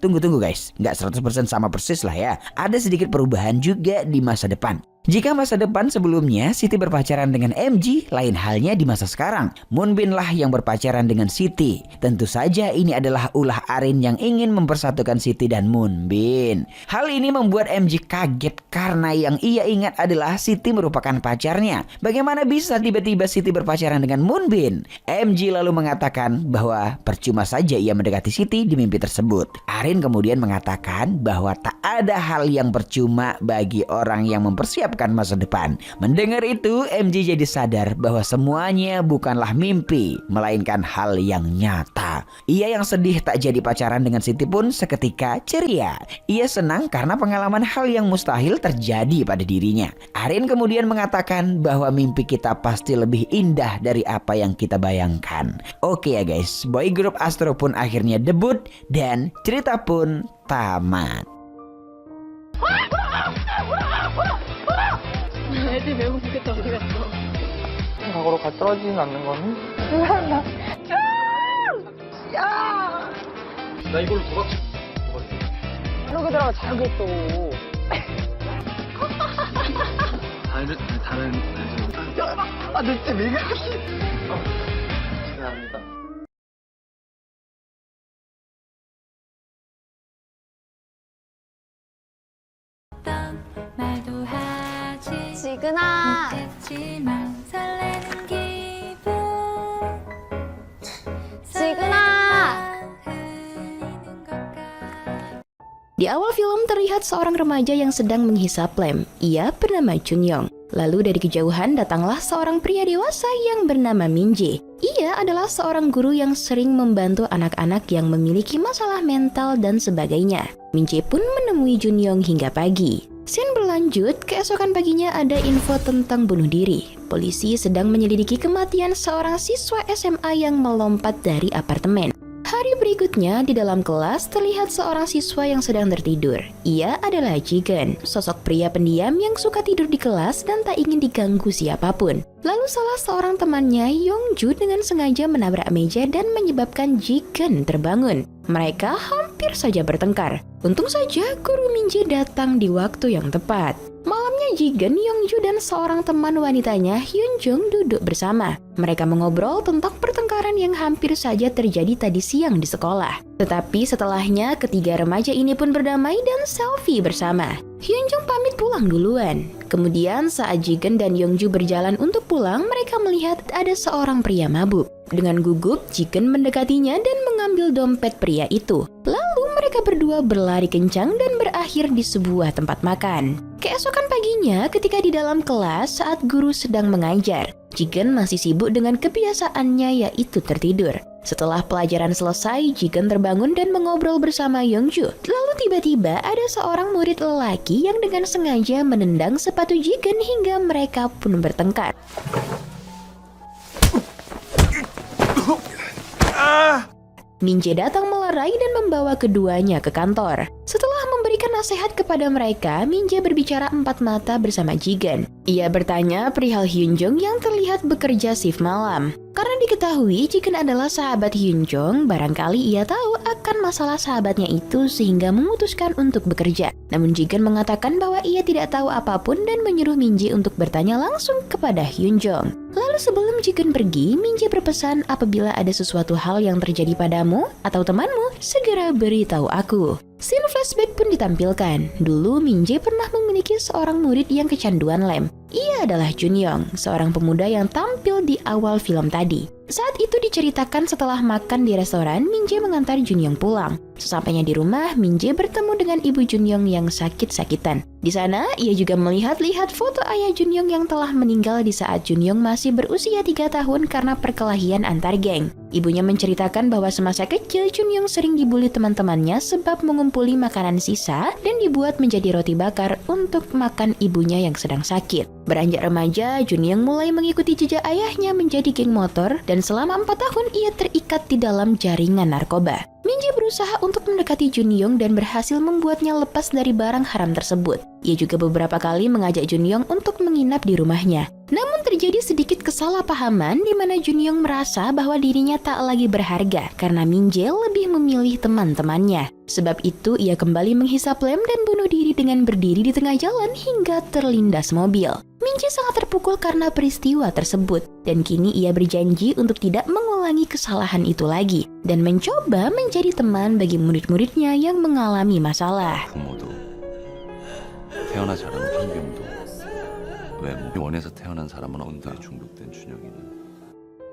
Tunggu guys, nggak 100% sama persis lah ya. Ada sedikit perubahan juga di masa depan. Jika masa depan sebelumnya Siti berpacaran dengan MG, lain halnya di masa sekarang. Moonbin lah yang berpacaran dengan Siti. Tentu saja ini adalah ulah Arin yang ingin mempersatukan Siti dan Moonbin. Hal ini membuat MG kaget karena yang ia ingat adalah Siti merupakan pacarnya. Bagaimana bisa tiba-tiba Siti berpacaran dengan Moonbin? MG lalu mengatakan bahwa percuma saja ia mendekati Siti di mimpi tersebut. Arin kemudian mengatakan bahwa tak ada hal yang percuma bagi orang yang mempersiapkan masa depan. Mendengar itu, MG jadi sadar bahwa semuanya bukanlah mimpi, melainkan hal yang nyata. Ia yang sedih tak jadi pacaran dengan Siti pun seketika ceria. Ia senang karena pengalaman hal yang mustahil terjadi pada dirinya. Arin kemudian mengatakan bahwa mimpi kita pasti lebih indah dari apa yang kita bayangkan. Oke ya guys, boy group Astro pun akhirnya debut dan cerita pun tamat. 애들 매우 웃겠다 어디 갔어? 과거로 가 떨어지진 않는 거니? 나 이걸로 도박치. 그러게 들어가 자기 또. 다른. 내 진짜 왜 그렇게 죄송합니다. 지근아. 지근아. Di awal film terlihat seorang remaja yang sedang menghisap lem. Ia bernama Junyoung. Lalu dari kejauhan datanglah seorang pria dewasa yang bernama Min-jae. Ia adalah seorang guru yang sering membantu anak-anak yang memiliki masalah mental dan sebagainya. Min-jae pun menemui Jun-young hingga pagi. Scene berlanjut, keesokan paginya ada info tentang bunuh diri. Polisi sedang menyelidiki kematian seorang siswa SMA yang melompat dari apartemen. Hari berikutnya di dalam kelas terlihat seorang siswa yang sedang tertidur. Ia adalah Jigen, sosok pria pendiam yang suka tidur di kelas dan tak ingin diganggu siapapun. Lalu salah seorang temannya, Yongju, dengan sengaja menabrak meja dan menyebabkan Jigen terbangun. Mereka hampir saja bertengkar. Untung saja guru Min-jae datang di waktu yang tepat. Malamnya Jigen, Yongju, dan seorang teman wanitanya, Hyunjung, duduk bersama. Mereka mengobrol tentang pertengkaran yang hampir saja terjadi tadi siang di sekolah. Tetapi setelahnya, ketiga remaja ini pun berdamai dan selfie bersama. Hyunjung pamit pulang duluan. Kemudian saat Jigen dan Yongju berjalan untuk pulang, mereka melihat ada seorang pria mabuk. Dengan gugup, Jigen mendekatinya dan mengambil dompet pria itu. Lalu mereka berdua berlari kencang dan berakhir di sebuah tempat makan. Keesokan paginya, ketika di dalam kelas saat guru sedang mengajar, Jigen masih sibuk dengan kebiasaannya, yaitu tertidur. Setelah pelajaran selesai, Jigen terbangun dan mengobrol bersama Yongju. Lalu tiba-tiba ada seorang murid lelaki yang dengan sengaja menendang sepatu Jigen hingga mereka pun bertengkar. Min-jae datang melerai dan membawa keduanya ke kantor. Setelah memberikan nasihat kepada mereka, Min-jae berbicara empat mata bersama Jigen. Ia bertanya perihal Hyunjung yang terlihat bekerja shift malam. Karena diketahui Jigen adalah sahabat Hyunjung, barangkali ia tahu akan masalah sahabatnya itu sehingga memutuskan untuk bekerja. Namun Jigen mengatakan bahwa ia tidak tahu apapun dan menyuruh Min-jae untuk bertanya langsung kepada Hyunjung. Lalu sebelum Jigen pergi, Min-jae berpesan apabila ada sesuatu hal yang terjadi padamu atau temanmu, segera beritahu aku. Scene flashback pun ditampilkan. Dulu Min-jae pernah memiliki seorang murid yang kecanduan lem. Ia adalah Jun-young, seorang pemuda yang tampil di awal film tadi. Saat itu diceritakan setelah makan di restoran, Min-jae mengantar Jun-young pulang. Sesampainya di rumah, Min-jae bertemu dengan ibu Jun-young yang sakit-sakitan. Di sana, ia juga melihat-lihat foto ayah Jun-young yang telah meninggal di saat Jun-young masih berusia 3 tahun karena perkelahian antar geng. Ibunya menceritakan bahwa semasa kecil Jun-young sering dibully teman-temannya sebab mengumpuli makanan sisa dan dibuat menjadi roti bakar untuk makan ibunya yang sedang sakit. Beranjak remaja, Jun-young mulai mengikuti jejak ayahnya menjadi geng motor dan selama 4 tahun ia terikat di dalam jaringan narkoba. Min-jae berusaha untuk mendekati Jun-young dan berhasil membuatnya lepas dari barang haram tersebut. Ia juga beberapa kali mengajak Jun-young untuk menginap di rumahnya. Namun terjadi sedikit kesalahpahaman di mana Jun-young merasa bahwa dirinya tak lagi berharga karena Min-jae lebih memilih teman-temannya. Sebab itu ia kembali menghisap lem dan bunuh diri dengan berdiri di tengah jalan hingga terlindas mobil. Min-jae sangat terpukul karena peristiwa tersebut dan kini ia berjanji untuk tidak mengulangi kesalahan itu lagi dan mencoba menjadi teman bagi murid-muridnya yang mengalami masalah. 부모도 태어나지 않은 환경도 외모 원해서 태어난 사람은 언더에 중독된 준혁이는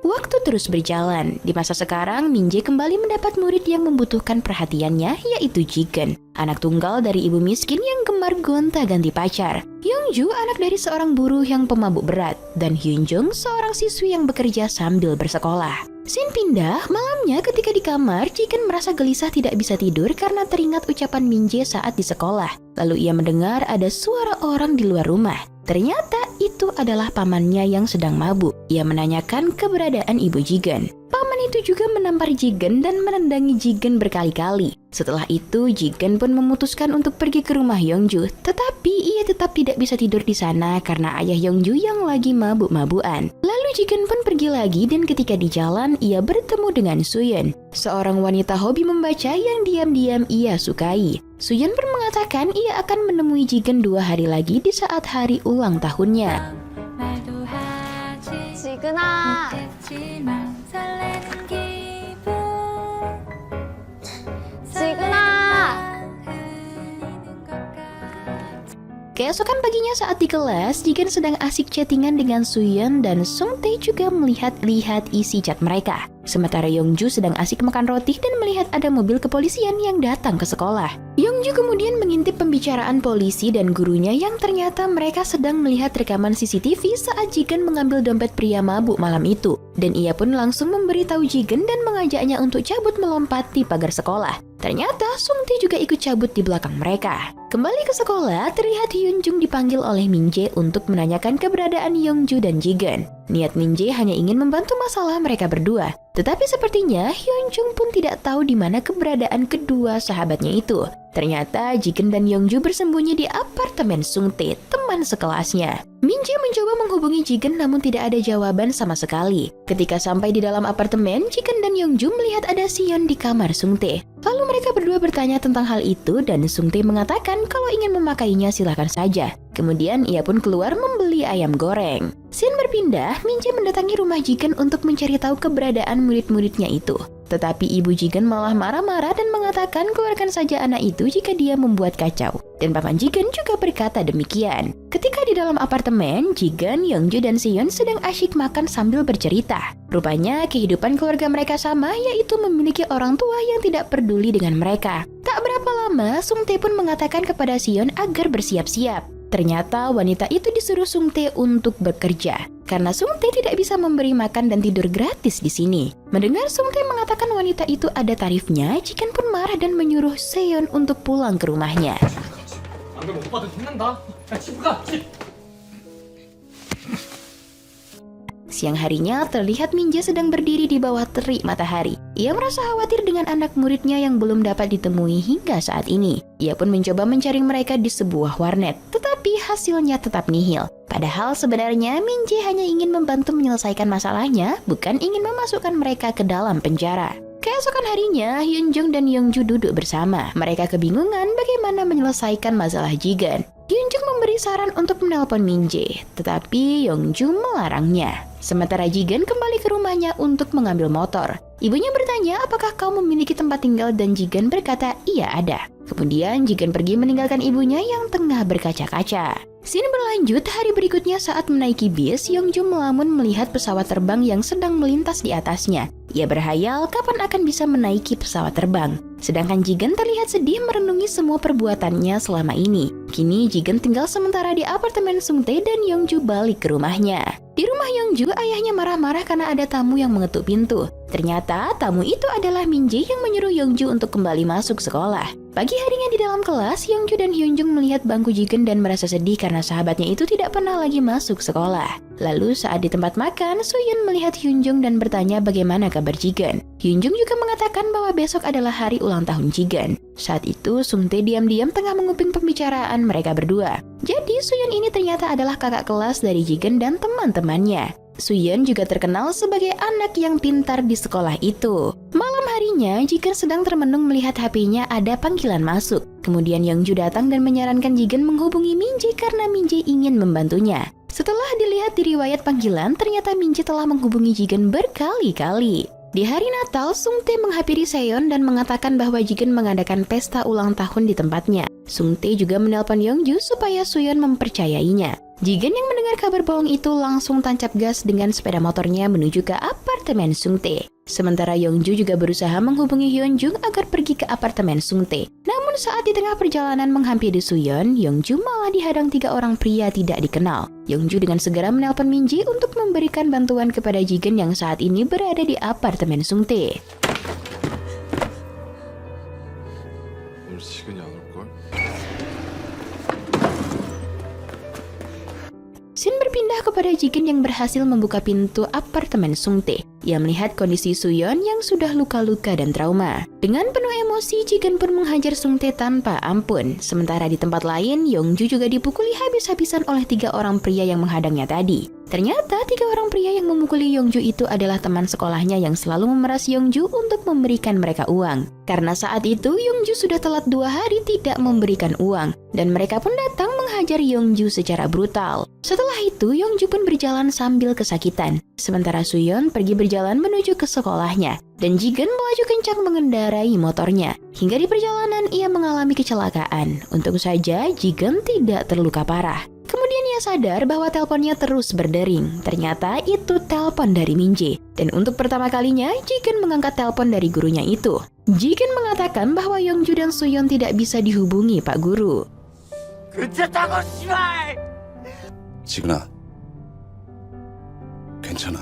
Waktu terus berjalan. Di masa sekarang, Min-jae kembali mendapat murid yang membutuhkan perhatiannya, yaitu Jigen, anak tunggal dari ibu miskin yang gemar gonta-ganti pacar. Yongju, anak dari seorang buruh yang pemabuk berat, dan Hyunjung, seorang siswi yang bekerja sambil bersekolah. Scene pindah, malamnya ketika di kamar, Jigen merasa gelisah tidak bisa tidur karena teringat ucapan Min-jae saat di sekolah. Lalu ia mendengar ada suara orang di luar rumah. Ternyata itu adalah pamannya yang sedang mabuk. Ia menanyakan keberadaan ibu Jigen. Paman itu juga menampar Jigen dan menendangi Jigen berkali-kali. Setelah itu, Jigen pun memutuskan untuk pergi ke rumah Yongju. Tetapi ia tetap tidak bisa tidur di sana karena ayah Yongju yang lagi mabuk-mabukan. Lalu Jigen pun pergi lagi dan ketika di jalan ia bertemu dengan Suyun, seorang wanita hobi membaca yang diam-diam ia sukai. Suyun pun mengatakan ia akan menemui Jigen 2 hari lagi di saat hari ulang tahunnya. 지근아. 지근아. Keesokan paginya saat di kelas, Jigen sedang asik chattingan dengan Suyun dan Sung Tae juga melihat-lihat isi chat mereka. Sementara Yongju sedang asik makan roti dan melihat ada mobil kepolisian yang datang ke sekolah. Yongju kemudian mengintip pembicaraan polisi dan gurunya yang ternyata mereka sedang melihat rekaman CCTV saat Jigen mengambil dompet pria mabuk malam itu. Dan ia pun langsung memberitahu Jigen dan mengajaknya untuk cabut melompati pagar sekolah. Ternyata Sungtae juga ikut cabut di belakang mereka. Kembali ke sekolah, terlihat Hyunjung dipanggil oleh Min-jae untuk menanyakan keberadaan Yongju dan Jigen. Niat Min-jae hanya ingin membantu masalah mereka berdua. Tetapi sepertinya Hyunjung pun tidak tahu di mana keberadaan kedua sahabatnya itu. Ternyata Jigen dan Yongju bersembunyi di apartemen Sungtae, teman sekelasnya. Min-jae mencoba menghubungi Jigen namun tidak ada jawaban sama sekali. Ketika sampai di dalam apartemen, Jigen dan Yongju melihat ada Sion di kamar Sungtae. Lalu mereka berdua bertanya tentang hal itu dan Sungtae mengatakan kalau ingin memakainya silakan saja. Kemudian ia pun keluar membeli ayam goreng. Scene berpindah, Min-jae mendatangi rumah Jigen untuk mencari tahu keberadaan murid-muridnya itu. Tetapi ibu Jigen malah marah-marah dan mengatakan keluarkan saja anak itu jika dia membuat kacau. Dan paman Jigen juga berkata demikian. Ketika di dalam apartemen, Jigen, Yongju, dan Sion sedang asyik makan sambil bercerita. Rupanya kehidupan keluarga mereka sama, yaitu memiliki orang tua yang tidak peduli dengan mereka. Tak berapa lama, Sungtae pun mengatakan kepada Sion agar bersiap-siap. Ternyata wanita itu disuruh Sungtae untuk bekerja. Karena Sungtae tidak bisa memberi makan dan tidur gratis di sini. Mendengar Sungtae mengatakan wanita itu ada tarifnya, Jigen pun marah dan menyuruh Seon untuk pulang ke rumahnya. Siang harinya terlihat Min-jae sedang berdiri di bawah terik matahari. Ia merasa khawatir dengan anak muridnya yang belum dapat ditemui hingga saat ini. Ia pun mencoba mencari mereka di sebuah warnet, tetapi hasilnya tetap nihil. Padahal sebenarnya Min-jae hanya ingin membantu menyelesaikan masalahnya, bukan ingin memasukkan mereka ke dalam penjara. Keesokan harinya, Hyunjung dan Yongju duduk bersama. Mereka kebingungan bagaimana menyelesaikan masalah Jigen. Hyunjung memberi saran untuk menelpon Min-jae, tetapi Yongju melarangnya. Sementara Jigen kembali ke rumahnya untuk mengambil motor. Ibunya bertanya apakah kau memiliki tempat tinggal dan Jigen berkata iya ada. Kemudian Jigen pergi meninggalkan ibunya yang tengah berkaca-kaca. Scene berlanjut hari berikutnya saat menaiki bis, Yongju melamun melihat pesawat terbang yang sedang melintas di atasnya. Ia berhayal kapan akan bisa menaiki pesawat terbang. Sedangkan Jigen terlihat sedih merenungi semua perbuatannya selama ini. Kini Jigen tinggal sementara di apartemen Sungtae dan Yongju balik ke rumahnya. Di rumah Yongju, ayahnya marah-marah karena ada tamu yang mengetuk pintu. Ternyata tamu itu adalah Min-jae yang menyuruh Yongju untuk kembali masuk sekolah. Pagi harinya di dalam kelas, Yongju dan Hyunjung melihat bangku Jigen dan merasa sedih karena sahabatnya itu tidak pernah lagi masuk sekolah. Lalu saat di tempat makan, Suyun melihat Hyunjung dan bertanya bagaimana kabar Jigen. Hyunjung juga mengatakan bahwa besok adalah hari ulang tahun Jigen. Saat itu, Sungtae diam-diam tengah menguping pembicaraan mereka berdua. Jadi, Suyun ini ternyata adalah kakak kelas dari Jigen dan teman-temannya. Suyun juga terkenal sebagai anak yang pintar di sekolah itu. Malam harinya, Jigen sedang termenung melihat HP-nya ada panggilan masuk. Kemudian Yongju datang dan menyarankan Jigen menghubungi Min-jae karena Min-jae ingin membantunya. Setelah dilihat di riwayat panggilan, ternyata Min-jae telah menghubungi Jigen berkali-kali. Di hari Natal, Sungtae menghampiri Seon dan mengatakan bahwa Jigen mengadakan pesta ulang tahun di tempatnya. Sungtae juga menelpon Yongju supaya Suyun mempercayainya. Jigen yang mendengar kabar bohong itu langsung tancap gas dengan sepeda motornya menuju ke apartemen Sungtae. Sementara Yongju juga berusaha menghubungi Hyunjung agar pergi ke apartemen Sungtae. Namun saat di tengah perjalanan menghampiri Suyun, Yongju malah dihadang 3 orang pria tidak dikenal. Yongju dengan segera menelpon Min-jae untuk memberikan bantuan kepada Jigen yang saat ini berada di apartemen Sungtae. 오늘 지근이 안 올걸? Scene berpindah kepada Jigen yang berhasil membuka pintu apartemen Sungtae. Ia melihat kondisi Suyun yang sudah luka-luka dan trauma. Dengan penuh emosi, Jigen pun menghajar Sungtae tanpa ampun. Sementara di tempat lain, Yongju juga dipukuli habis-habisan oleh 3 orang pria yang menghadangnya tadi. Ternyata 3 orang pria yang memukuli Yongju itu adalah teman sekolahnya yang selalu memeras Yongju untuk memberikan mereka uang. Karena saat itu Yongju sudah telat 2 hari tidak memberikan uang, dan mereka pun datang menghajar Yongju secara brutal. Setelah itu Yongju pun berjalan sambil kesakitan, sementara Suyun pergi berjalan menuju ke sekolahnya, dan Jigen melaju kencang mengendarai motornya. Hingga di perjalanan ia mengalami kecelakaan. Untung saja Jigen tidak terluka parah. Kemudian ia sadar bahwa teleponnya terus berdering. Ternyata itu telepon dari Min-jae. Dan untuk pertama kalinya, Jigen mengangkat telepon dari gurunya itu. Jigen mengatakan bahwa Yongju dan Suyeon tidak bisa dihubungi Pak Guru. 지근아, 괜찮아.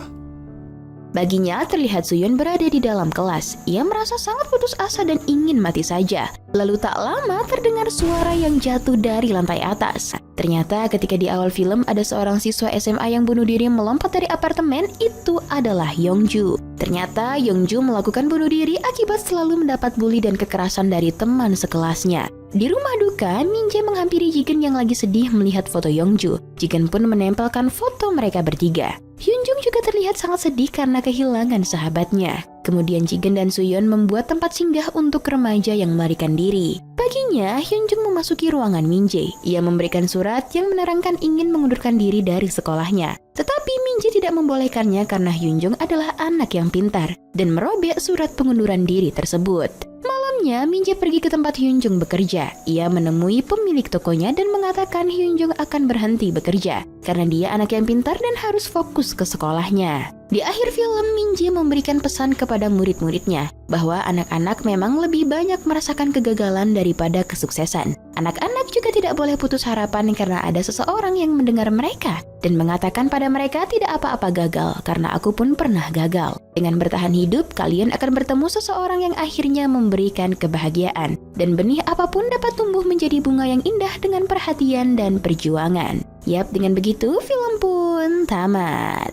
Baginya, terlihat Suyeon berada di dalam kelas. Ia merasa sangat putus asa dan ingin mati saja. Lalu tak lama terdengar suara yang jatuh dari lantai atas. Ternyata ketika di awal film ada seorang siswa SMA yang bunuh diri melompat dari apartemen, itu adalah Yongju. Ternyata Yongju melakukan bunuh diri akibat selalu mendapat bully dan kekerasan dari teman sekelasnya. Di rumah duka, Min-jae menghampiri Jigen yang lagi sedih melihat foto Yongju. Jigen pun menempelkan foto mereka bertiga. Hyunjung juga terlihat sangat sedih karena kehilangan sahabatnya. Kemudian Jigen dan Suyeon membuat tempat singgah untuk remaja yang melarikan diri. Paginya, Hyunjung memasuki ruangan Min-jae. Ia memberikan surat yang menerangkan ingin mengundurkan diri dari sekolahnya. Tetapi Min-jae tidak membolehkannya karena Hyunjung adalah anak yang pintar dan merobek surat pengunduran diri tersebut. Malamnya, Min-jae pergi ke tempat Hyunjung bekerja. Ia menemui pemilik tokonya dan mengatakan Hyunjung akan berhenti bekerja karena dia anak yang pintar dan harus fokus ke sekolahnya. Di akhir film, Min-jae memberikan pesan kepada murid-muridnya bahwa anak-anak memang lebih banyak merasakan kegagalan daripada kesuksesan. Anak-anak juga tidak boleh putus harapan karena ada seseorang yang mendengar mereka dan mengatakan pada mereka tidak apa-apa gagal karena aku pun pernah gagal. Dengan bertahan hidup, kalian akan bertemu seseorang yang akhirnya memberikan kebahagiaan dan benih apapun dapat tumbuh menjadi bunga yang indah dengan perhatian dan perjuangan. Yap, dengan begitu film pun tamat.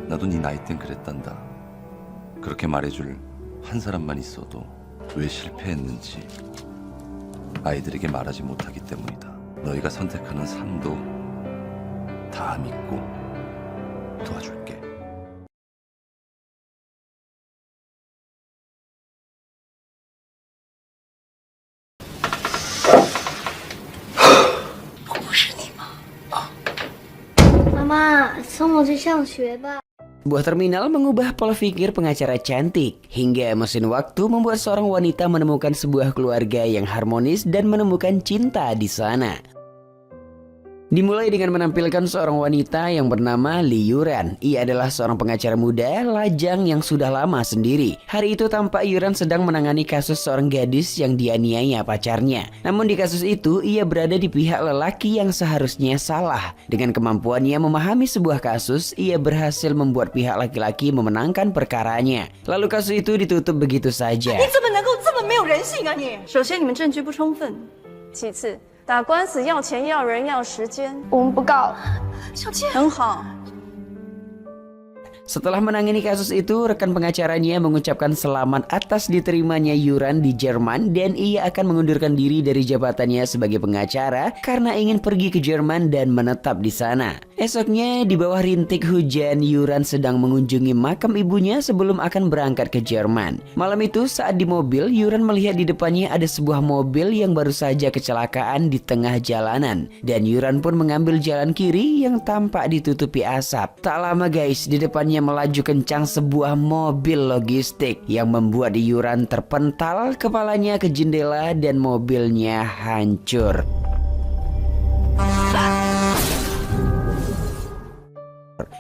나도 네 나이 땐 그랬단다. 그렇게 말해줄 한 사람만 있어도 왜 실패했는지 아이들에게 말하지 못하기 때문이다. 너희가 선택하는 삶도 다 믿고 도와줄게. Sebuah terminal mengubah pola pikir pengacara cantik. Hingga mesin waktu membuat seorang wanita menemukan sebuah keluarga yang harmonis dan menemukan cinta di sana. Dimulai dengan menampilkan seorang wanita yang bernama Lee Yuran. Ia adalah seorang pengacara muda, lajang yang sudah lama sendiri. Hari itu tampak Yuran sedang menangani kasus seorang gadis yang dianiaya pacarnya. Namun di kasus itu, ia berada di pihak lelaki yang seharusnya salah. Dengan kemampuannya memahami sebuah kasus, ia berhasil membuat pihak laki-laki memenangkan perkaranya. Lalu kasus itu ditutup begitu saja. 首先，你们证据不充分；其次，打官司要钱要人要时间。我们不告。小倩，很好。 Setelah menangani kasus itu, rekan pengacaranya mengucapkan selamat atas diterimanya Yuran di Jerman dan ia akan mengundurkan diri dari jabatannya sebagai pengacara karena ingin pergi ke Jerman dan menetap di sana. Esoknya, di bawah rintik hujan, Yuran sedang mengunjungi makam ibunya sebelum akan berangkat ke Jerman. Malam itu, saat di mobil, Yuran melihat di depannya ada sebuah mobil yang baru saja kecelakaan di tengah jalanan. Dan Yuran pun mengambil jalan kiri yang tampak ditutupi asap. Tak lama guys, di depannya melaju kencang sebuah mobil logistik yang membuat Yuran terpental, kepalanya ke jendela dan mobilnya hancur.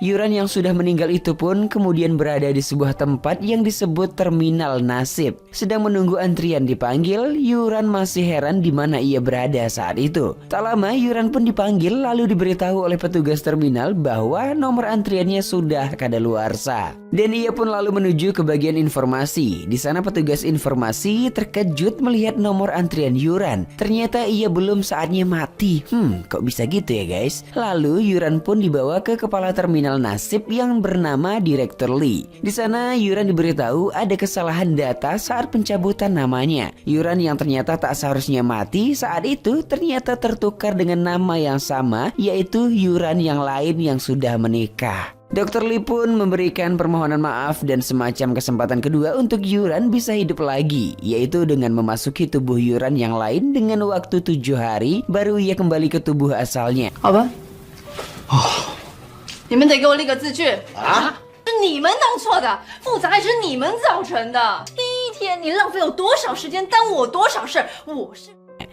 Yuran yang sudah meninggal itu pun kemudian berada di sebuah tempat yang disebut terminal nasib. Sedang menunggu antrian dipanggil, Yuran masih heran di mana ia berada saat itu. Tak lama Yuran pun dipanggil lalu diberitahu oleh petugas terminal bahwa nomor antriannya sudah kadaluarsa. Dan ia pun lalu menuju ke bagian informasi. Di sana petugas informasi terkejut melihat nomor antrian Yuran. Ternyata ia belum saatnya mati. Kok bisa gitu ya guys? Lalu Yuran pun dibawa ke kepala terminal nasib yang bernama Direktur Lee. Di sana Yuran diberitahu ada kesalahan data saat pencabutan namanya. Yuran yang ternyata tak seharusnya mati saat itu ternyata tertukar dengan nama yang sama, yaitu Yuran yang lain yang sudah menikah. Dr. Lee pun memberikan permohonan maaf dan semacam kesempatan kedua untuk Yuran bisa hidup lagi, yaitu dengan memasuki tubuh Yuran yang lain dengan waktu 7 hari baru ia kembali ke tubuh asalnya. Apa? 你们得给我立个字据啊！是你们弄错的，复杂也是你们造成的。第一天你浪费我多少时间，耽误我多少事，我是。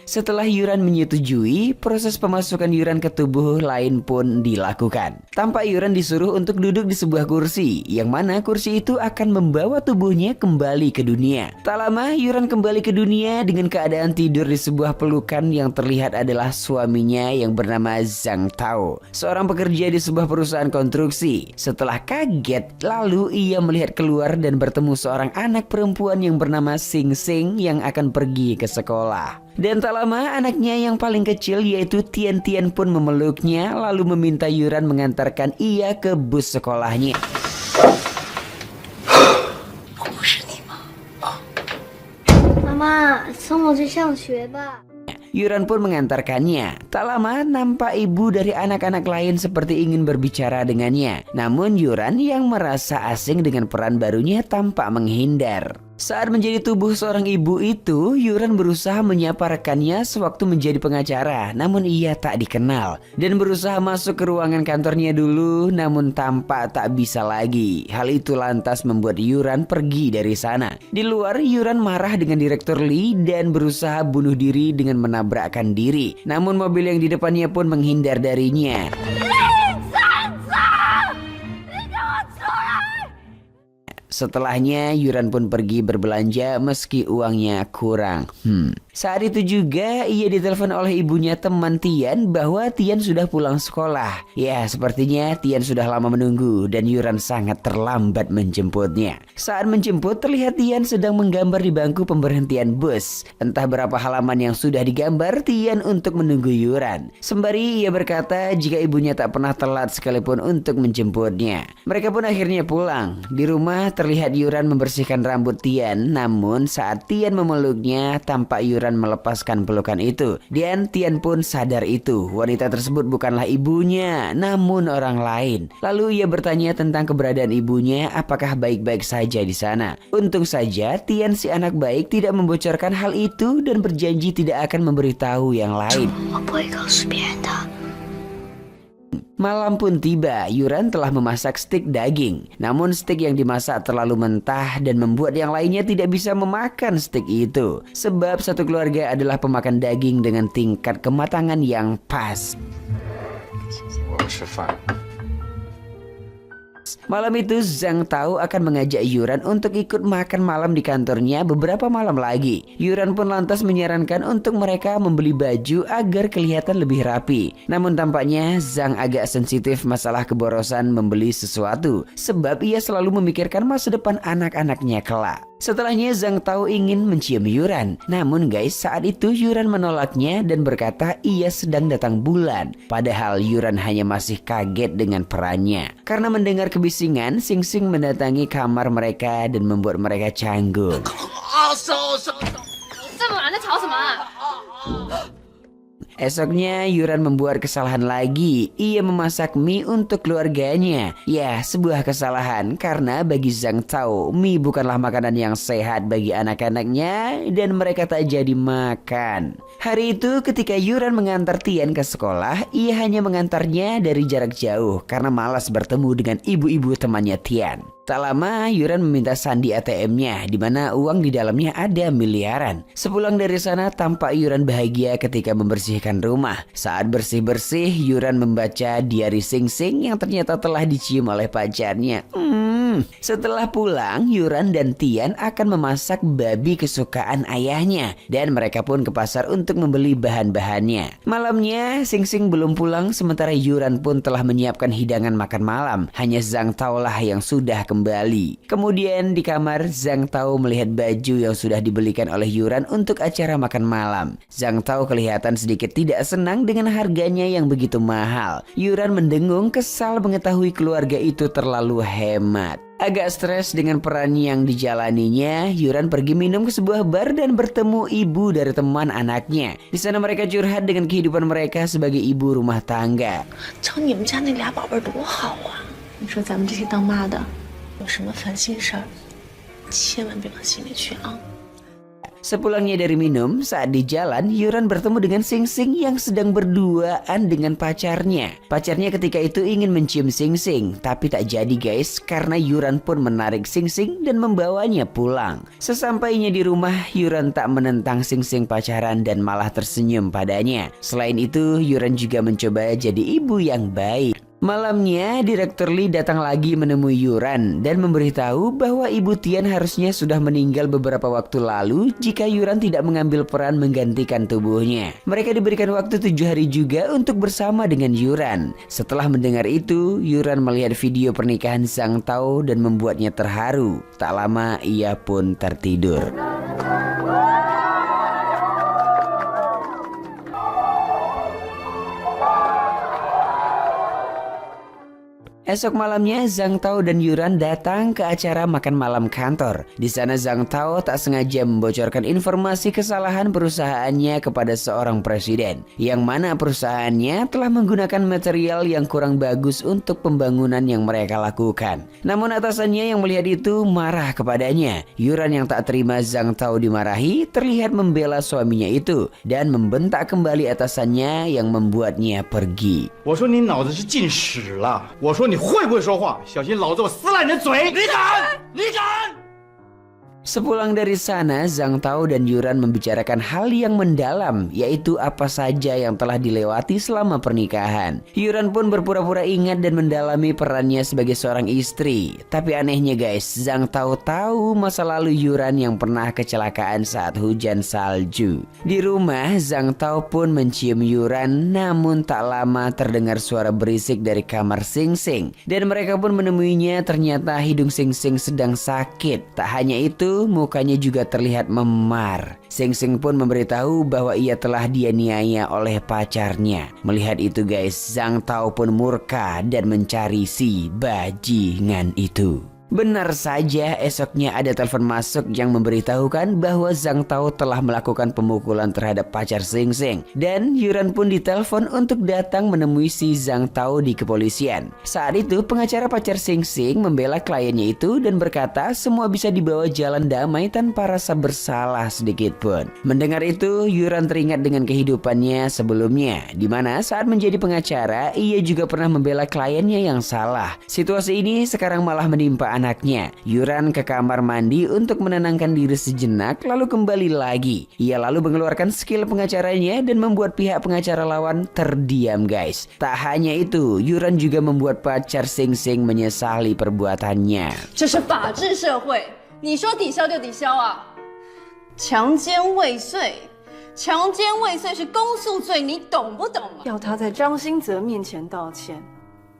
Setelah Yuran menyetujui, proses pemasukan Yuran ke tubuh lain pun dilakukan. Tampak Yuran disuruh untuk duduk di sebuah kursi, yang mana kursi itu akan membawa tubuhnya kembali ke dunia. Tak lama Yuran kembali ke dunia dengan keadaan tidur di sebuah pelukan yang terlihat adalah suaminya yang bernama Zhang Tao, seorang pekerja di sebuah perusahaan konstruksi. Setelah kaget, lalu ia melihat keluar dan bertemu seorang anak perempuan yang bernama Xing Xing yang akan pergi ke sekolah. Dan tak lama anaknya yang paling kecil yaitu Tian Tian pun memeluknya lalu meminta Yuran mengantarkan ia ke bus sekolahnya. Mama, 送我去上学吧。 Yuran pun mengantarkannya. Tak lama nampak ibu dari anak-anak lain seperti ingin berbicara dengannya. Namun Yuran yang merasa asing dengan peran barunya tampak menghindar. Saat menjadi tubuh seorang ibu itu, Yuran berusaha menyapa rekannya sewaktu menjadi pengacara, namun ia tak dikenal. Dan berusaha masuk ke ruangan kantornya dulu, namun tampak tak bisa lagi. Hal itu lantas membuat Yuran pergi dari sana. Di luar, Yuran marah dengan Direktur Lee dan berusaha bunuh diri dengan menabrakkan diri. Namun mobil yang di depannya pun menghindar darinya. Setelahnya Yuran pun pergi berbelanja meski uangnya kurang. Saat itu juga ia ditelepon oleh ibunya teman Tian bahwa Tian sudah pulang sekolah. Ya, sepertinya Tian sudah lama menunggu dan Yuran sangat terlambat menjemputnya. Saat menjemput terlihat Tian sedang menggambar di bangku pemberhentian bus. Entah berapa halaman yang sudah digambar Tian untuk menunggu Yuran. Sembari ia berkata jika ibunya tak pernah telat sekalipun untuk menjemputnya. Mereka pun akhirnya pulang. Di rumah terlihat Yuran membersihkan rambut Tian, namun saat Tian memeluknya tampak Yuran melepaskan pelukan itu. Dan Tian pun sadar itu wanita tersebut bukanlah ibunya, namun orang lain. Lalu ia bertanya tentang keberadaan ibunya, apakah baik-baik saja di sana. Untung saja Tian si anak baik tidak membocorkan hal itu dan berjanji tidak akan memberitahu yang lain. Malam pun tiba, Yuran telah memasak stik daging. Namun stik yang dimasak terlalu mentah dan membuat yang lainnya tidak bisa memakan stik itu. Sebab satu keluarga adalah pemakan daging dengan tingkat kematangan yang pas. Malam itu Zhang Tao akan mengajak Yuran untuk ikut makan malam di kantornya beberapa malam lagi. Yuran pun lantas menyarankan untuk mereka membeli baju agar kelihatan lebih rapi. Namun tampaknya Zhang agak sensitif masalah keborosan membeli sesuatu, sebab ia selalu memikirkan masa depan anak-anaknya kelak. Setelahnya Zhang Tao ingin mencium Yuran. Namun guys, saat itu Yuran menolaknya dan berkata ia sedang datang bulan. Padahal Yuran hanya masih kaget dengan perannya. Karena mendengar kebisingan, Xing Xing mendatangi kamar mereka dan membuat mereka canggung. Esoknya Yuran membuat kesalahan lagi. Ia memasak mie untuk keluarganya. Ya, sebuah kesalahan karena bagi Zhang Tao mie bukanlah makanan yang sehat bagi anak-anaknya dan mereka tak jadi makan. Hari itu ketika Yuran mengantar Tian ke sekolah, ia hanya mengantarnya dari jarak jauh karena malas bertemu dengan ibu-ibu temannya Tian. Tak lama Yuran meminta sandi ATM-nya di mana uang di dalamnya ada miliaran. Sepulang dari sana tampak Yuran bahagia ketika membersihkan rumah. Saat bersih-bersih Yuran membaca diari Xing Xing yang ternyata telah dicium oleh pacarnya. Setelah pulang Yuran dan Tian akan memasak babi kesukaan ayahnya dan mereka pun ke pasar untuk membeli bahan-bahannya. Malamnya Xing Xing belum pulang sementara Yuran pun telah menyiapkan hidangan makan malam. Hanya Zhang Tao lah yang sudah kembali. Kemudian di kamar Zhang Tao melihat baju yang sudah dibelikan oleh Yuran untuk acara makan malam. Zhang Tao kelihatan sedikit tidak senang dengan harganya yang begitu mahal. Yuran mendengung kesal mengetahui keluarga itu terlalu hemat. Agak stres dengan peran yang dijalaninya, Yuran pergi minum ke sebuah bar dan bertemu ibu dari teman anaknya. Di sana mereka curhat dengan kehidupan mereka sebagai ibu rumah tangga. Sepulangnya dari minum, saat di jalan, Yuran bertemu dengan Sing Sing yang sedang berduaan dengan pacarnya. Pacarnya ketika itu ingin mencium Sing Sing, tapi tak jadi guys, karena Yuran pun menarik Sing Sing dan membawanya pulang. Sesampainya di rumah, Yuran tak menentang Sing Sing pacaran dan malah tersenyum padanya. Selain itu, Yuran juga mencoba jadi ibu yang baik. Malamnya, Direktur Lee datang lagi menemui Yuran dan memberitahu bahwa Ibu Tian harusnya sudah meninggal beberapa waktu lalu jika Yuran tidak mengambil peran menggantikan tubuhnya. Mereka diberikan waktu 7 hari juga untuk bersama dengan Yuran. Setelah mendengar itu, Yuran melihat video pernikahan Zhang Tao dan membuatnya terharu. Tak lama ia pun tertidur. Esok malamnya, Zhang Tao dan Yuran datang ke acara makan malam kantor. Di sana Zhang Tao tak sengaja membocorkan informasi kesalahan perusahaannya kepada seorang presiden, yang mana perusahaannya telah menggunakan material yang kurang bagus untuk pembangunan yang mereka lakukan. Namun atasannya yang melihat itu marah kepadanya. Yuran yang tak terima Zhang Tao dimarahi terlihat membela suaminya itu dan membentak kembali atasannya yang membuatnya pergi. 我说你脑子是进屎了！我说你会不会说话？小心老子我撕烂你的嘴！你敢？你敢？ Sepulang dari sana, Zhang Tao dan Yuran membicarakan hal yang mendalam, yaitu apa saja yang telah dilewati selama pernikahan. Yuran pun berpura-pura ingat dan mendalami perannya sebagai seorang istri. Tapi anehnya guys, Zhang Tao tahu masa lalu Yuran yang pernah kecelakaan saat hujan salju. Di rumah, Zhang Tao pun mencium Yuran, namun tak lama terdengar suara berisik dari kamar Sing Sing. Dan mereka pun menemuinya, ternyata hidung Sing Sing sedang sakit. Tak hanya itu, mukanya juga terlihat memar. Sing Sing pun memberitahu bahwa ia telah dianiaya oleh pacarnya. Melihat itu guys, Zhang Tao pun murka dan mencari si bajingan itu. Benar saja, esoknya ada telepon masuk yang memberitahukan bahwa Zhang Tao telah melakukan pemukulan terhadap pacar Sing Sing. Dan Yuran pun ditelepon untuk datang menemui si Zhang Tao di kepolisian. Saat itu pengacara pacar Sing Sing membela kliennya itu dan berkata semua bisa dibawa jalan damai tanpa rasa bersalah sedikit pun. Mendengar itu, Yuran teringat dengan kehidupannya sebelumnya, di mana saat menjadi pengacara ia juga pernah membela kliennya yang salah. Situasi ini sekarang malah menimpa anaknya. Yuran ke kamar mandi untuk menenangkan diri sejenak lalu kembali lagi. Ia lalu mengeluarkan skill pengacaranya dan membuat pihak pengacara lawan terdiam guys. Tak hanya itu, Yuran juga membuat pacar Sing Sing menyesali perbuatannya. 这是法治社会，你说抵消就抵消啊！强奸未遂，强奸未遂是公诉罪，你懂不懂啊？要他在张新泽面前道歉，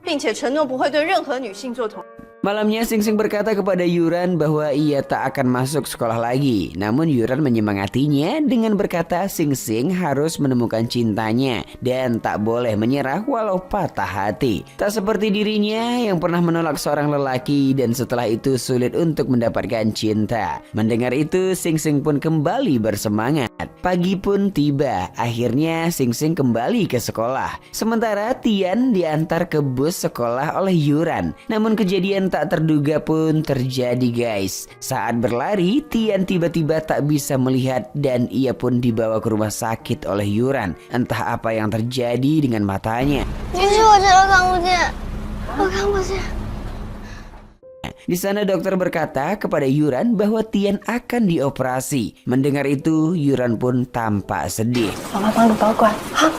并且承诺不会对任何女性做同。 Malamnya Sing Sing berkata kepada Yuran bahwa ia tak akan masuk sekolah lagi. Namun Yuran menyemangatinya dengan berkata Sing Sing harus menemukan cintanya dan tak boleh menyerah walau patah hati. Tak seperti dirinya yang pernah menolak seorang lelaki dan setelah itu sulit untuk mendapatkan cinta. Mendengar itu Sing Sing pun kembali bersemangat. Pagi pun tiba. Akhirnya Sing Sing kembali ke sekolah. Sementara Tian diantar ke bus sekolah oleh Yuran. Namun kejadian tak terduga pun terjadi guys. Saat berlari, Tian tiba-tiba tak bisa melihat dan ia pun dibawa ke rumah sakit oleh Yuran. Entah apa yang terjadi dengan matanya. Di sana dokter berkata kepada Yuran bahwa Tian akan dioperasi. Mendengar itu, Yuran pun tampak sedih. Mama帮你保管，好。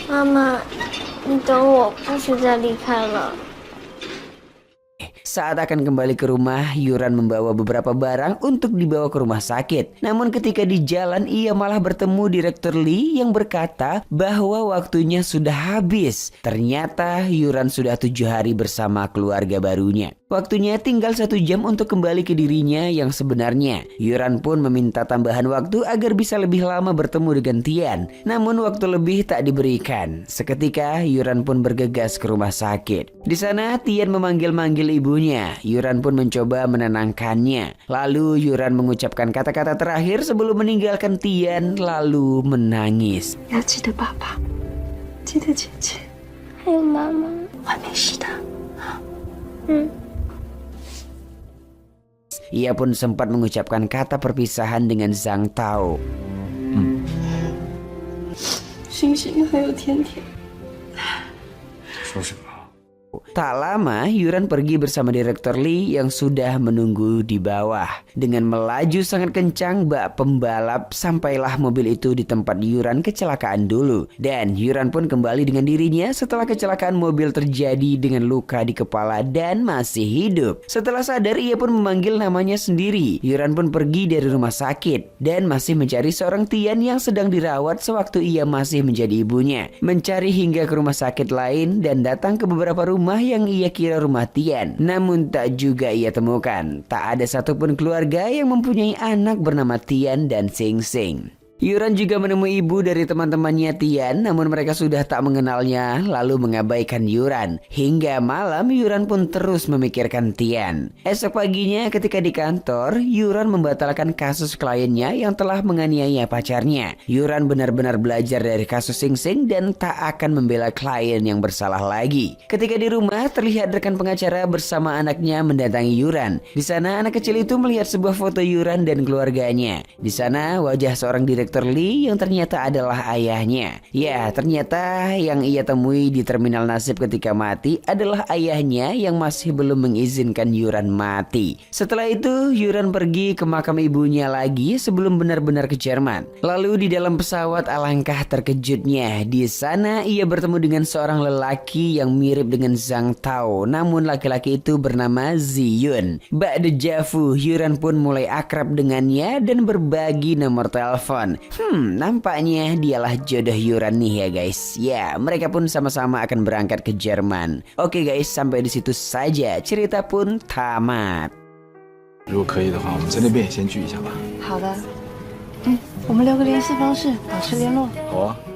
妈妈，你等我，不许再离开了。 Saat akan kembali ke rumah, Yuran membawa beberapa barang untuk dibawa ke rumah sakit. Namun ketika di jalan, ia malah bertemu Direktur Lee yang berkata bahwa waktunya sudah habis. Ternyata Yuran sudah 7 hari bersama keluarga barunya. Waktunya tinggal 1 jam untuk kembali ke dirinya yang sebenarnya. Yuran pun meminta tambahan waktu agar bisa lebih lama bertemu dengan Tian. Namun waktu lebih tak diberikan. Seketika Yuran pun bergegas ke rumah sakit. Di sana Tian memanggil-manggil ibunya. Yuran pun mencoba menenangkannya. Lalu Yuran mengucapkan kata-kata terakhir sebelum meninggalkan Tian lalu menangis. 要记得爸爸，记得姐姐，还有妈妈。我会没事的。Ia pun sempat mengucapkan kata perpisahan dengan Zhang Tao. 星星还有甜甜。说什么？ Tak lama, Yuran pergi bersama Direktur Lee yang sudah menunggu di bawah. Dengan melaju sangat kencang, bak pembalap sampailah mobil itu di tempat Yuran kecelakaan dulu. Dan Yuran pun kembali dengan dirinya setelah kecelakaan mobil terjadi dengan luka di kepala dan masih hidup. Setelah sadar, ia pun memanggil namanya sendiri. Yuran pun pergi dari rumah sakit dan masih mencari seorang Tian yang sedang dirawat sewaktu ia masih menjadi ibunya. Mencari hingga ke rumah sakit lain dan datang ke beberapa rumah yang ia kira rumah Tian. Namun tak juga ia temukan. Tak ada satupun keluarga yang mempunyai anak bernama Tian dan Sing Sing. Yuran juga menemui ibu dari teman-temannya Tian, namun mereka sudah tak mengenalnya lalu mengabaikan Yuran. Hingga malam Yuran pun terus memikirkan Tian. Esok paginya ketika di kantor, Yuran membatalkan kasus kliennya yang telah menganiaya pacarnya. Yuran benar-benar belajar dari kasus Sing Sing dan tak akan membela klien yang bersalah lagi. Ketika di rumah, terlihat rekan pengacara bersama anaknya mendatangi Yuran. Di sana anak kecil itu melihat sebuah foto Yuran dan keluarganya. Di sana wajah seorang direktur Lee yang ternyata adalah ayahnya. Ya, ternyata yang ia temui di terminal nasib ketika mati adalah ayahnya yang masih belum mengizinkan Yuran mati. Setelah itu, Yuran pergi ke makam ibunya lagi sebelum benar-benar ke Jerman. Lalu di dalam pesawat alangkah terkejutnya. Di sana ia bertemu dengan seorang lelaki yang mirip dengan Zhang Tao. Namun laki-laki itu bernama Ziyun. Bak dejavu, Yuran pun mulai akrab dengannya dan berbagi nomor telepon. Nampaknya dialah jodoh Yuran nih ya guys. Ya, mereka pun sama-sama akan berangkat ke Jerman. Oke guys, sampai di situ saja cerita pun tamat. 如果可以的话，我们在那边也先聚一下吧。好的，我们留个联系方式，保持联络。好啊。